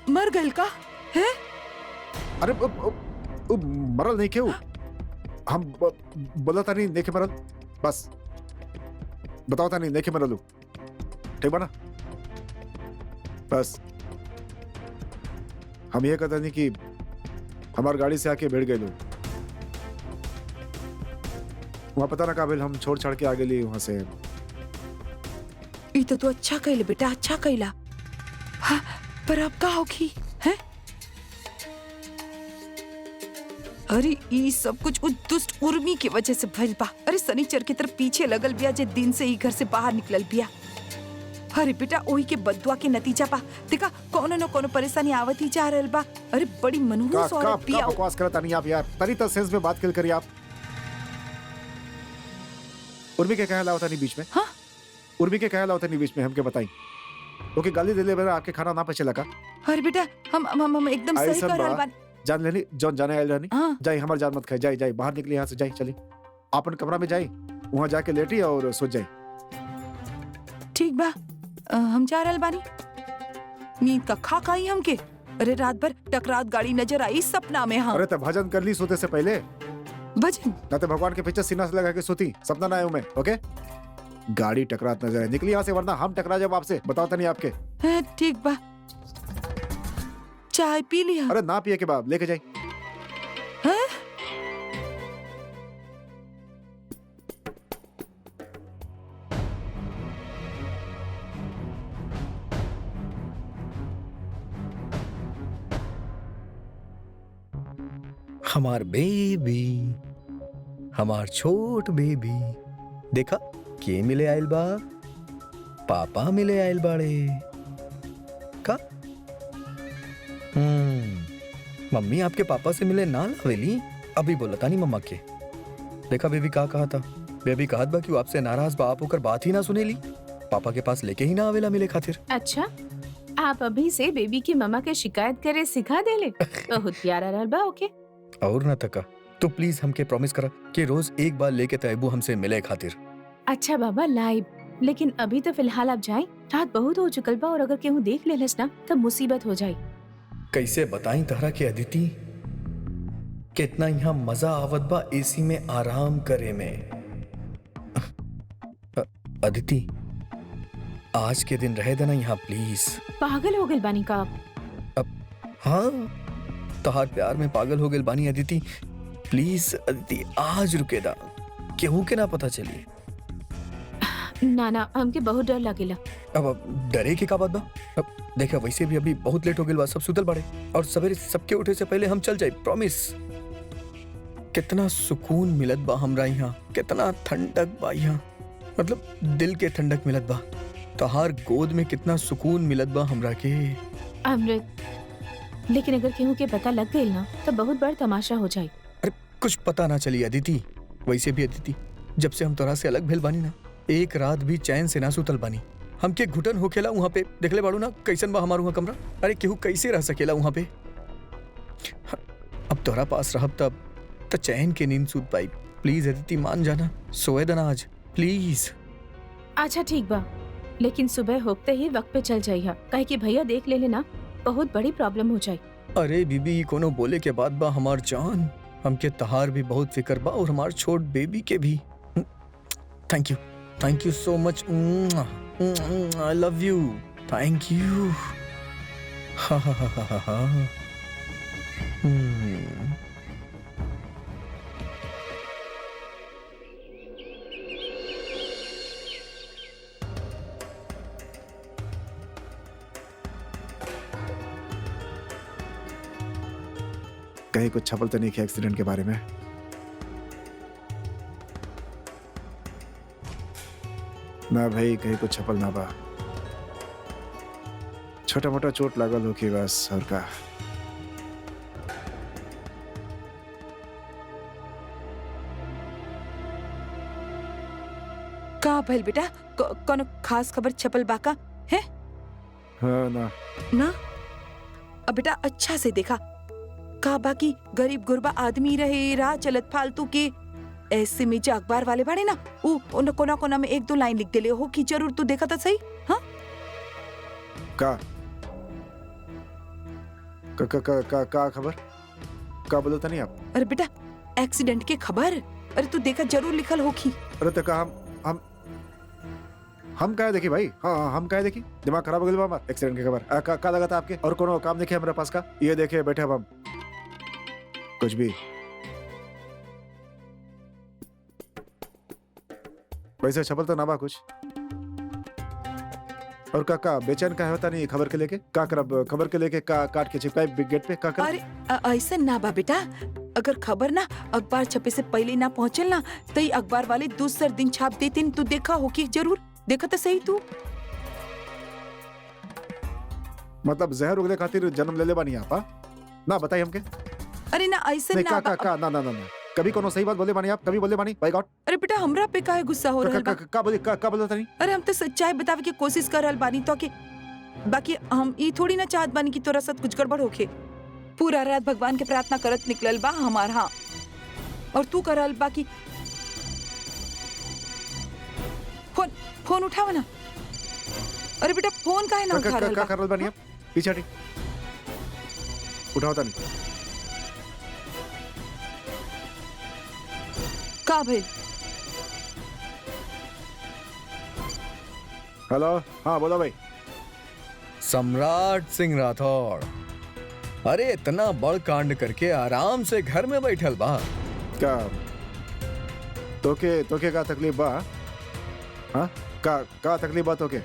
मर गइल का? है? अरे मरल नहीं क्यों? हम बोला था नहीं मरल, बस बताओ था नहीं मरल, ठीक बा ना? बस हम ये कहते नहीं कि हमार गाड़ी से आके बैठ गए लोग। वहां पता ना काबिल हम छोड़ छाड़ के आ गए वहां से। ई तो तू अच्छा कइले बेटा, अच्छा कइला। हाँ, पर अब का होगी? हैं? अरे ई सब कुछ उस दुष्ट उर्मी की वजह से भइल बा। अरे सनीचर की तरफ पीछे लगल बिया, जे दिन से ही घर से बाहर निकलल बिया। अरे बेटा, ओही के बदुआ के नतीजा बा। देखा कोनो न कोनो परेशानी आवत ही जा रहल बा। अरे बड़ी मनहूस औरत बिया। बकवास करता नहीं आप यार, तरी तो सेंस में बात कर करिए आप। उर्मी के कहला होता नहीं बीच में? हाँ? उर्मी के कहला होता नहीं बीच में, हमके बताई। ओके, गाली दे ले मेरा, आपके खाना ना पचे लगा। अरे बेटा, हम एकदम सही कर रहल बा। जान लेनी, जौन जाने आयल रहनी। हाँ। जाई, हमार जान मत खाए। जाई बाहर निकली यहाँ से, जाई चली अपन कमरा में, जाई वहां जाके लेटी और सो जाई। ठीक बा, हम जा रहल बानी। नींद का खा खाई हमके। अरे रात भर टकरात गाड़ी नजर आई सपना में। हाँ, अरे तो भजन कर ली सोते से पहले। भजन ना तो भगवान के पीछे सीना से लगा के सोती, सपना ना आए मैं। ओके, गाड़ी टकरात नजर आई, निकली यहाँ से, वरना हम टकरा जब आपसे। बताओ तो नहीं आपके। ठीक बा, चाय पी लिया? अरे ना पिए के बाद लेके जाई। हमार बेबी, हमार छोट बेबी। देखा के मिले आयल बा? पापा मिले आयल बाड़े का? मम्मी आपके पापा से मिले ना लावेली? अभी बोला था नहीं मम्मा के। देखा बेबी का कहा था? बेबी कहत बा कि वो आपसे नाराज बा, आप होकर बात ही ना सुनेली, पापा के पास लेके ही ना आवेला मिले खातिर। अच्छा, आप अभी से बेबी की मम्मा के शिकायत करे सिखा देले। बहुत प्यारा रहल बा। ओके, और ना तका तो प्लीज हमके प्रॉमिस करा कि रोज एक बार लेके तैबू हमसे मिले खातिर। अच्छा बाबा लाइव, लेकिन अभी तो फिलहाल आप जाएं। रात बहुत हो चुकल बा और अगर केहू देख लेलस ना तब मुसीबत हो जाए। कैसे बताई तहरा के अदिति, कितना यहाँ मजा आवत बा एसी में आराम करे में। अदिति, आज के दिन रहे देना यहाँ प्लीज। पागल हो गए बानी का आप? हाँ, तोहार प्यार में पागल हो गए बानी अदिति। प्लीज अदिति आज रुके दा, केहू के ना पता चली। ना ना, हमके बहुत डर लगेला। अब डरे की का बात बा? अब देखा वैसे भी अभी बहुत लेट हो गई बा, सब सुतल बाड़े और सवेरे सबके उठे से पहले हम चल जाए, प्रॉमिस। कितना सुकून मिलत बा हमरा यहाँ, कितना ठंडक बा यहाँ, मतलब दिल के ठंडक मिलत बा। तोहार गोद में कितना सुकून मिलत बा हमरा के। अमृत, लेकिन अगर केहू के पता लग गई ना तो बहुत बड़ा तमाशा हो जाए। अरे कुछ पता ना चली अदिति। वैसे भी अदिति, जब से हम तोरा से अलग भेल बानी ना, एक रात भी चैन से ना सुतल बानी। हमके घुटन होखेला वहाँ पे, देखले बाड़ू ना कैसन बा हमार वहाँ कमरा। अरे केहू कैसे रह सकेला वहाँ पे। अब तोरा पास रहब तब तो चैन के नींद सूत पाई। प्लीज अदिति मान जाना, सोए देना आज प्लीज। अच्छा ठीक बा, लेकिन सुबह होते ही वक्त पे चल जाइए, कहे कि भैया देख ले लेना, बहुत बड़ी प्रॉब्लम हो जाए। अरे बीबी, ई कोनो बोले के बाद बा हमार जान। हमके तहार भी बहुत फिक्र बा और हमार छोट बेबी के भी। थैंक यू सो मच। I love you. Thank you. हा हा हा हा हा। कहीं कुछ छपल तो नहीं किया एक्सीडेंट के बारे में? ना भाई, कहीं कुछ छपल ना बा। छोटा मोटा चोट लागल हो कि बस, और का। का भइल बेटा? कोनो खास खबर छपल बाका है? हाँ ना। ना अब बेटा अच्छा से देखा, का बाकी गरीब गुरबा आदमी रहे, राह चलत फालतू के ऐसे में जो अखबार वाले बाड़े ना, उन कोना कोना में एक दो लाइन लिख देले हो कि जरूर तू देखा था सही। हाँ का खबर का बोलता नहीं आप? अरे बेटा, एक्सीडेंट के खबर। अरे तू देखा जरूर लिखल होखी। अरे तो का हम कहे देखी भाई। हाँ हम कहे देखी, दिमाग खराब हो गया हमारा। एक्सीडेंट की खबर का लगा था आपके? और कोनो काम देखे हमारे पास का? ये देखे बैठे हम कुछ भी वैसे छपल तो ना बा कुछ। और का बेचैन का होता नहीं खबर के लेके? का करब खबर के लेके? का काट के चिपकाए बिग गेट पे? का कर? अरे ऐसा ना बा बेटा, अगर खबर ना अखबार छपे से पहले ना पहुंचल ना तो ये अखबार वाले दूसरे दिन छाप देते। तू देखा हो कि जरूर देखा तो सही तू। मतलब जहर उगले खातिर जन्म ले ले बानी आप? ना बताइए हमके। अरे ना ऐसा नहीं, ना का ना कभी कोनो सही बात बोले बानी आप? कभी बोले बानी? By God. अरे बेटा, हमरा पे काहे गुस्सा हो रहल बा? का बोलता नहीं? अरे हम तो सच्चाई बतावे की कोशिश कर रहल बानी तो के, बाकी हम ई थोड़ी ना चाहत बानी कि तोरा साथ कुछ गड़बड़ होखे। पूरा रात भगवान के प्रार्थना करत निकलल बा हमार। हाँ, और तू करल बाकी फोन उठावा ना। अरे बेटा, फोन काहे ना उठा रहल बा? कर रहल बानी आप? पीछे हटी, उठाओ तानी। का भइल? हेलो, हाँ बोलो भाई। सम्राट सिंह राठौड़, अरे इतना बड़ कांड करके आराम से घर में बैठल बा। का तोके का तकलीफ बा? हाँ, का तकलीफ बा तोके?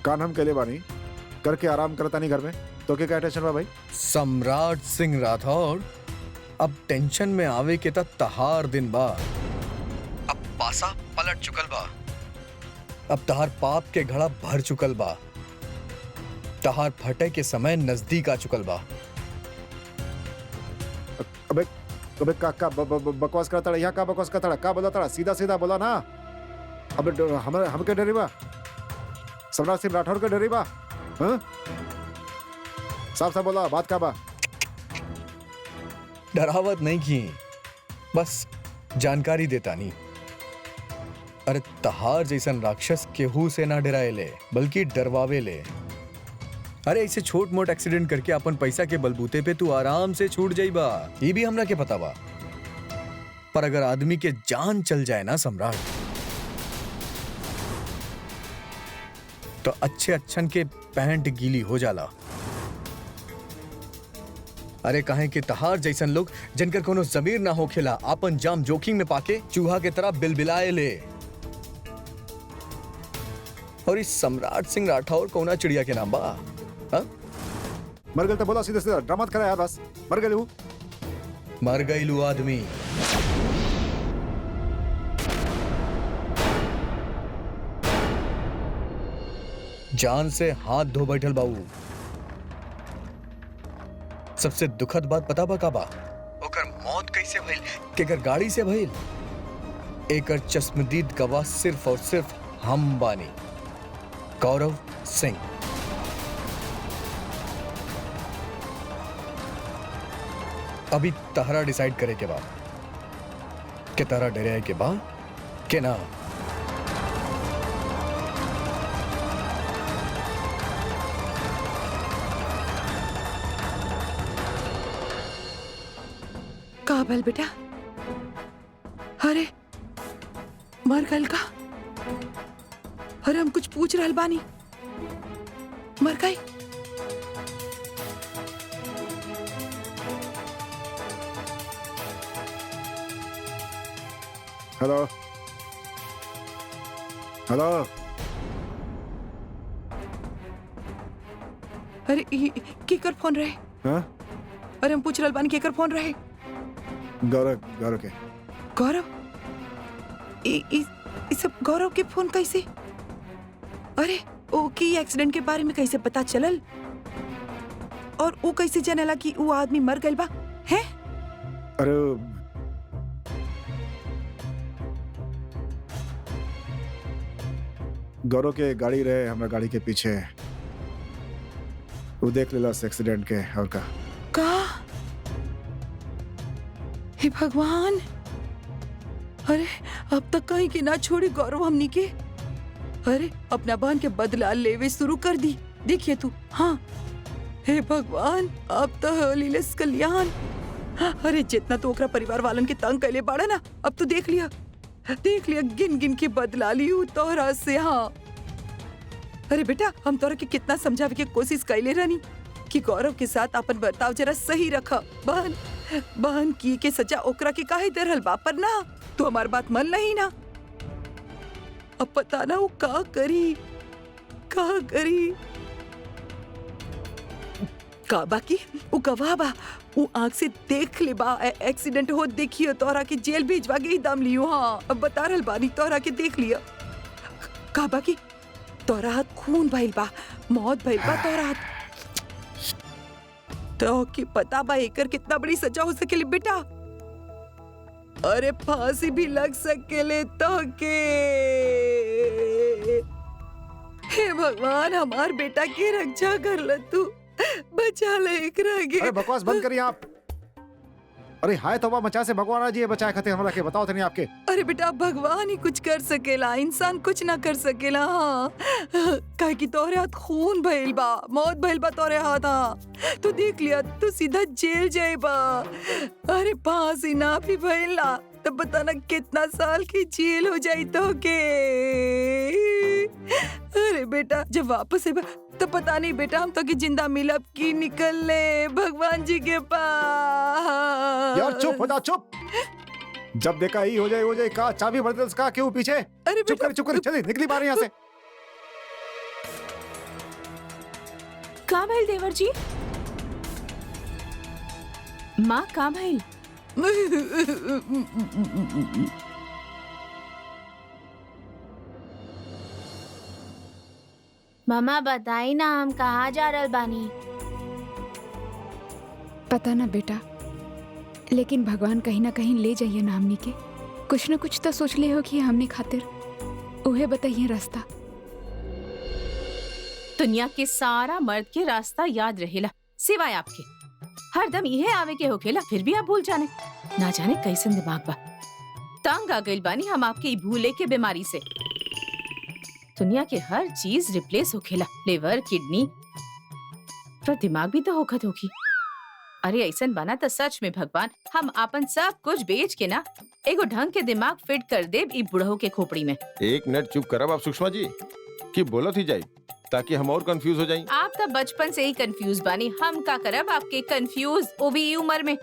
कान हम केले बानी करके आराम करता नहीं घर में, तोके क्या टेंशन बा भाई? सम्राट सिंह राठौड़, अब टेंशन में आवे के तहार दिन बा। अब पासा पलट चुकल बा। अब तहार पाप के घड़ा भर चुकल बा। तहार फटे के समय नजदीक आ चुकल बा। अबे का बकवास करता है? यहाँ का बकवास करता है? का बोला था? सीधा बोला ना। अबे हमके डरी बा? सम्राट सिंह राठौर के डरी बा? हाँ, साफ बोला, बात का बा? डरावत नहीं की, बस जानकारी देता नहीं। अरे तहार जैसन राक्षस केहू से ना डराएले, बल्कि डरवावे ले। अरे ऐसे छोट मोट एक्सीडेंट करके अपन पैसा के बलबूते पे तू आराम से छूट जाइबा, ये भी हमरा के पता बा। पर अगर आदमी के जान चल जाए ना सम्राट, तो अच्छे अच्छन के पैंट गीली हो जाला। अरे काहे कि तहार जैसन लोग जिनकर कोनो जमीर ना होखेला आपन जाम जोखिम में पाके चूहा के तरह बिलबिलाए ले। और इस सम्राट सिंह राठौर कौना चिड़िया के नाम बा? हाँ? मर गए तो बोला सीधे सीधे, ड्रामा करा यार, बस मर गए वो। मर गई लू आदमी। जान से हाथ धो बैठल बाबू। सबसे दुखद बात पता बा का बा? ओकर मौत कैसे भइल? केकर गाड़ी से भइल? एकर चश्मदीद गवाह सिर्फ और सिर्फ हम बानी, गौरव सिंह। अभी तहरा डिसाइड करे के बाद के तहरा डरे के बाद के ना। का भल बेटा? अरे मर गल का? अरे हम कुछ पूछ रहल बानी, मर गई? Hello hello. अरे केकर फोन रहे? हाँ? अरे हम पूछ रहल बानी केकर फोन रहे? गौरव, गौरव के। गौरव? ई सब गौरव के फोन कैसे? अरे ओ की एक्सीडेंट के बारे में कैसे पता चलल? और वो कैसे जानला कि वो आदमी मर गइल बा? हैं? अरे गौरव के गाड़ी रहे हमरा गाड़ी के पीछे, वो देख लेला एक्सीडेंट के। और का हे भगवान! अरे अब तक कहीं के ना छोड़ी गौरव हमनी के। अरे अपना बहन के बदला लेवे शुरू कर दी, देखिए तू। हाँ हे भगवान, अब तो होलीलेस कल्याण। अरे जितना तो ओकरा परिवार वालन के तंग कैले बाड़ा ना, अब तो देख लिया गिन गिन के बदला ली तोहरा से। हाँ अरे बेटा, हम तोरा के कितना समझावे के कोशिश कैले रहनी कि गौरव के साथ अपन बर्ताव जरा सही रखा। बहन की के सजा ओकरा के काहे दे रहल बा, पर ना तू हमार बात मन नहीं ना। अब पता ना वो का करी का बाकी वो गवाह बा, वो आंख से देख ले बा एक्सीडेंट हो, देखियो तोहरा के जेल भेजवा के ही दम लियो। हाँ अब बता रहल बानी, तोहरा के देख लिया का बाकी तोहरा हाथ खून भइल बा, मौत भइल बा तोहरा हाथ। तो की पता बा एकर कितना बड़ी सजा हो सकेली बेटा? अरे फांसी भी लग सकेले तो के। हे भगवान, हमार बेटा की रक्षा कर ल तू, बचा ले एकरा के। अरे बकवास बंद करिए आप। अरे हाय तौबा, मचा से भगवान जी बचाए खाते हमरा के, बताओ थे नहीं आपके। अरे बेटा, भगवान ही कुछ कर सकेला, इंसान कुछ ना कर सकेला। हाँ काहे कि तोरे हाथ खून भइल बा, मौत भइल बा तोरे हाथ। हाँ तू देख लिया, तू सीधा जेल जाएबा। अरे फांसी ना भी भइल ना तो पता ना कितना साल की जेल हो जाई तो के। अरे बेटा, जब वापस आएबा तो पता नहीं बेटा हम तो की जिंदा मिलब की निकलने भगवान जी के पास। यार चुप हो जा, चुप। जब देखा ही हो जाए का चाबी बदल का क्यों पीछे? अरे चुप कर चले, निकली बाहर यहाँ से। का भइल देवर जी? माँ का भइल? मामा बताई ना, हम कहाँ जा रहल बानी? पता ना बेटा, लेकिन भगवान कहीं ना कहीं ले जाइए ना हमनी के। कुछ न कुछ तो सोच ले हो कि हमने खातिर उहे बताइए रास्ता। दुनिया के सारा मर्द के रास्ता याद रहेला सिवाय आपके। हर दम इहे आवे के होखेला, फिर भी आप भूल जाने। ना जाने कैसन दिमाग बा। तंग आ गइल बानी हम आपके ई भूले के बीमारी से। दुनिया के हर चीज रिप्लेस होखेला, लिवर, किडनी, पर दिमाग भी तो होखत होगी। अरे ऐसन बना तो सच में भगवान हम अपन सब कुछ बेच के ना एगो ढंग के दिमाग फिट कर देब ई बुढ़ऊ के खोपड़ी में। एक मिनट चुप करब आप सुषमा जी, कि बोलत ही जाई। ताकि हम और कंफ्यूज हो जाएं। आप तो बचपन से ही कंफ्यूज बानी, हम का करब आपके कंफ्यूज, वो भी ई उम्र में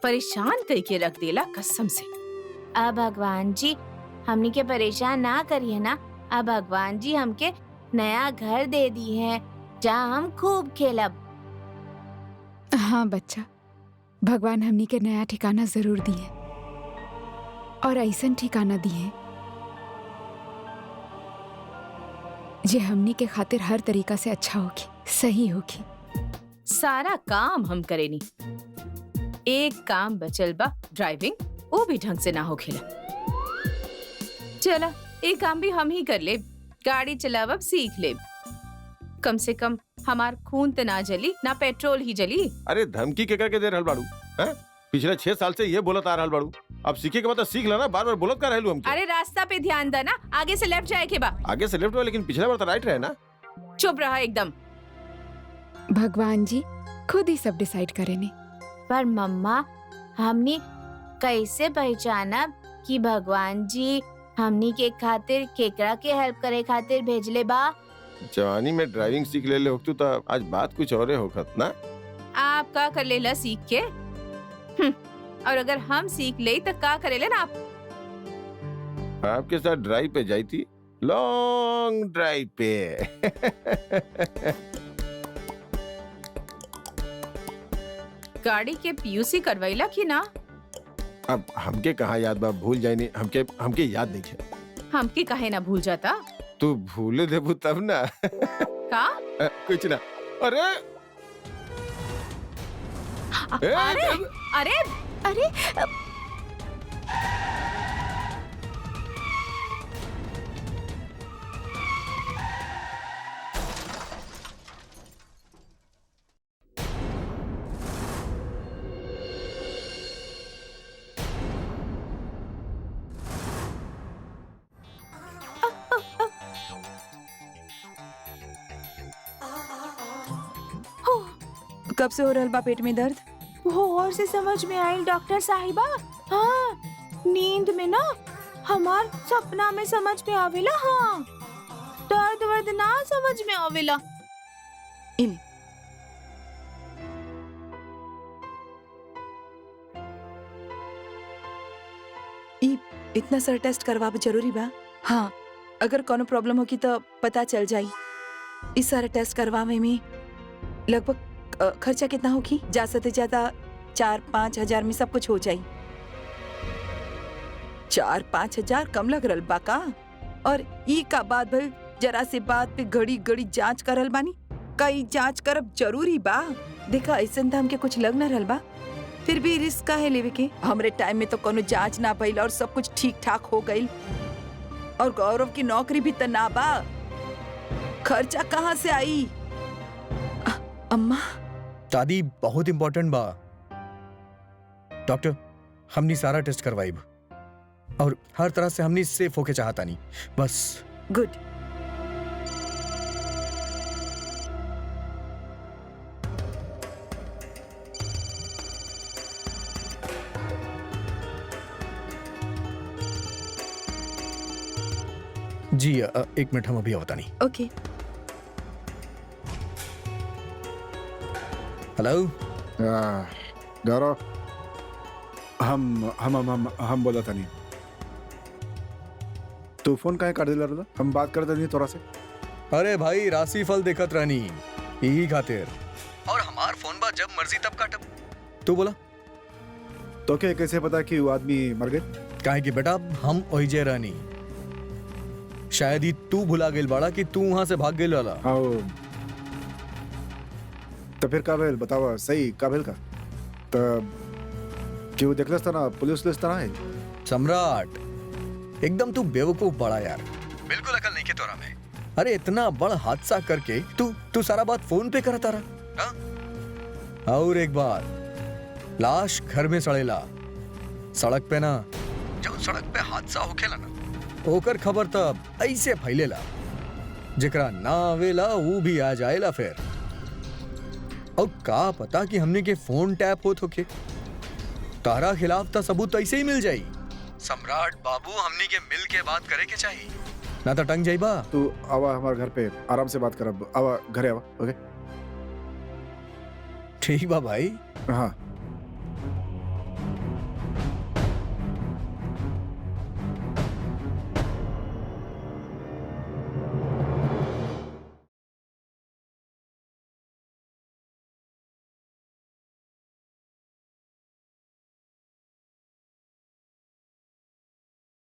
परेशान करके रख देला कसम से। अब भगवान जी हमनी के परेशान ना करिए ना। अब भगवान जी हमके नया घर दे दी है जहाँ हम खूब खेलब। हाँ बच्चा, भगवान हमनी के नया ठिकाना जरूर दिए और ऐसन ठिकाना दिए जे हमनी के खातिर हर तरीका से अच्छा होगी, सही होगी। सारा काम हम करेनी, एक काम बचल बा ड्राइविंग, वो भी ढंग से ना हो खेला। चला एक काम भी हम ही कर ले, गाड़ी चलावब सीख ले, कम से कम हमार खून तो ना जली ना पेट्रोल ही जली। अरे धमकी के करके दे रहल बाड़ू हैं? पिछले 6 साल से ये बोलत आ रहल बाड़ू, अब सीखे के बाद सीख लेना, बार बार बोलत का रहलू हमके। अरे रास्ता पे ध्यान देना, आगे से लेफ्ट जाए के बा। आगे से लेफ्ट हुआ लेकिन पिछला बार तो राइट रहे ना। चुप रहा एकदम। भगवान जी खुद ही सब डिसाइड करेने। पर मम्मा हमनी कैसे पहचानब कि भगवान जी हमनी के खातिर केकरा के हेल्प करे खातिर भेजले बा? जवानी में ड्राइविंग सीख ले होतू तो आज बात कुछ और होखत ना। आप का कर लेला सीख के? और अगर हम सीख ले तो का करेले ना आप? आपके साथ ड्राइव पे जाई थी, लॉन्ग ड्राइव पे। गाड़ी के पीयूसी करवाइला की ना? अब हमके कहाँ याद बा, भूल जाए नहीं, हमके याद नहीं है। हमके काहे ना भूल जाता? तू भूले देबू तब ना। का? कुछ ना। अरे अरे अरे अरे कब से हो रहल बा पेट में दर्द? वो और से समझ में आई डॉक्टर साहिबा। हाँ, नींद में ना, हमार सपना में समझ में आवेला। हाँ, दर्द वर्द ना समझ में आवेला। इल इतना सारा टेस्ट करवाब जरूरी बा? हाँ, अगर कोनो प्रॉब्लम होगी तो पता चल जाई। इस सारा टेस्ट करवावे में लगभग खर्चा कितना होगी? ज्यादा से ज्यादा 4-5 हजार में सब कुछ हो जाई। 4-5 हजार कम लग रहा बा का? और ई का बात भइल, जरा से बात पे घड़ी घड़ी जांच करल बानी। कई जांच करब जरूरी बा। देखा ऐसा था हमके कुछ लग न रहल बा, फिर भी रिस्क काहे लेवे के? हमरे टाइम में तो कोनो जांच ना भइल और सब कुछ ठीक ठाक हो गई। और गौरव की नौकरी भी त ना बा, खर्चा कहाँ से आई? अम्मा दादी बहुत इम्पोर्टेंट बा। डॉक्टर हमनी सारा टेस्ट करवाइब और हर तरह से हमनी सेफ होके चाहता नहीं, बस। गुड। जी एक मिनट, हम अभी आवता नहीं। ओके। हेलो गौरव, हम बोला था नहीं, तू फोन काहे काट दिला रहा? हम बात करते नहीं तोरा से। अरे भाई राशि फल देखत रहनी यही खातिर, और हमार फोन बा जब मर्जी तब काटब। तू बोला तो क्या कैसे पता कि वो आदमी मर गए? काहे कि बेटा हम ओहिजे रहनी, शायद ही तू भुला गेल बाड़ा कि तू वहां से भाग गेल वाला। हाँ, तो फिर का भेल बतावा, सही का भेल का? तो क्यों देखलस ना, पुलिस लिस्ट ना है? सम्राट एकदम तू बेवकूफ बड़ा यार, बिल्कुल अकल नहीं के तोरा में। अरे इतना बड़ा हादसा करके तू सारा बात फोन पे करता रहा। और एक बात, लाश घर में सड़ेला, सड़क पे ना। जो सड़क पे हादसा होखेला ना, ओकर खबर तब ऐसे फैलेला, जेकरा ना आवेला वो भी आ जाएला फिर। और का पता कि हमने के फोन टैप होत होके, तारा खिलाफ तो सबूत ऐसे ही मिल जाई। सम्राट बाबू हमने के मिल के बात करे के चाहिए। ना तो टंग जाइबा। तू आवा हमारे घर पे आराम से बात कर, अब आवा घरे आवा। ओके ठीक बा भाई। हाँ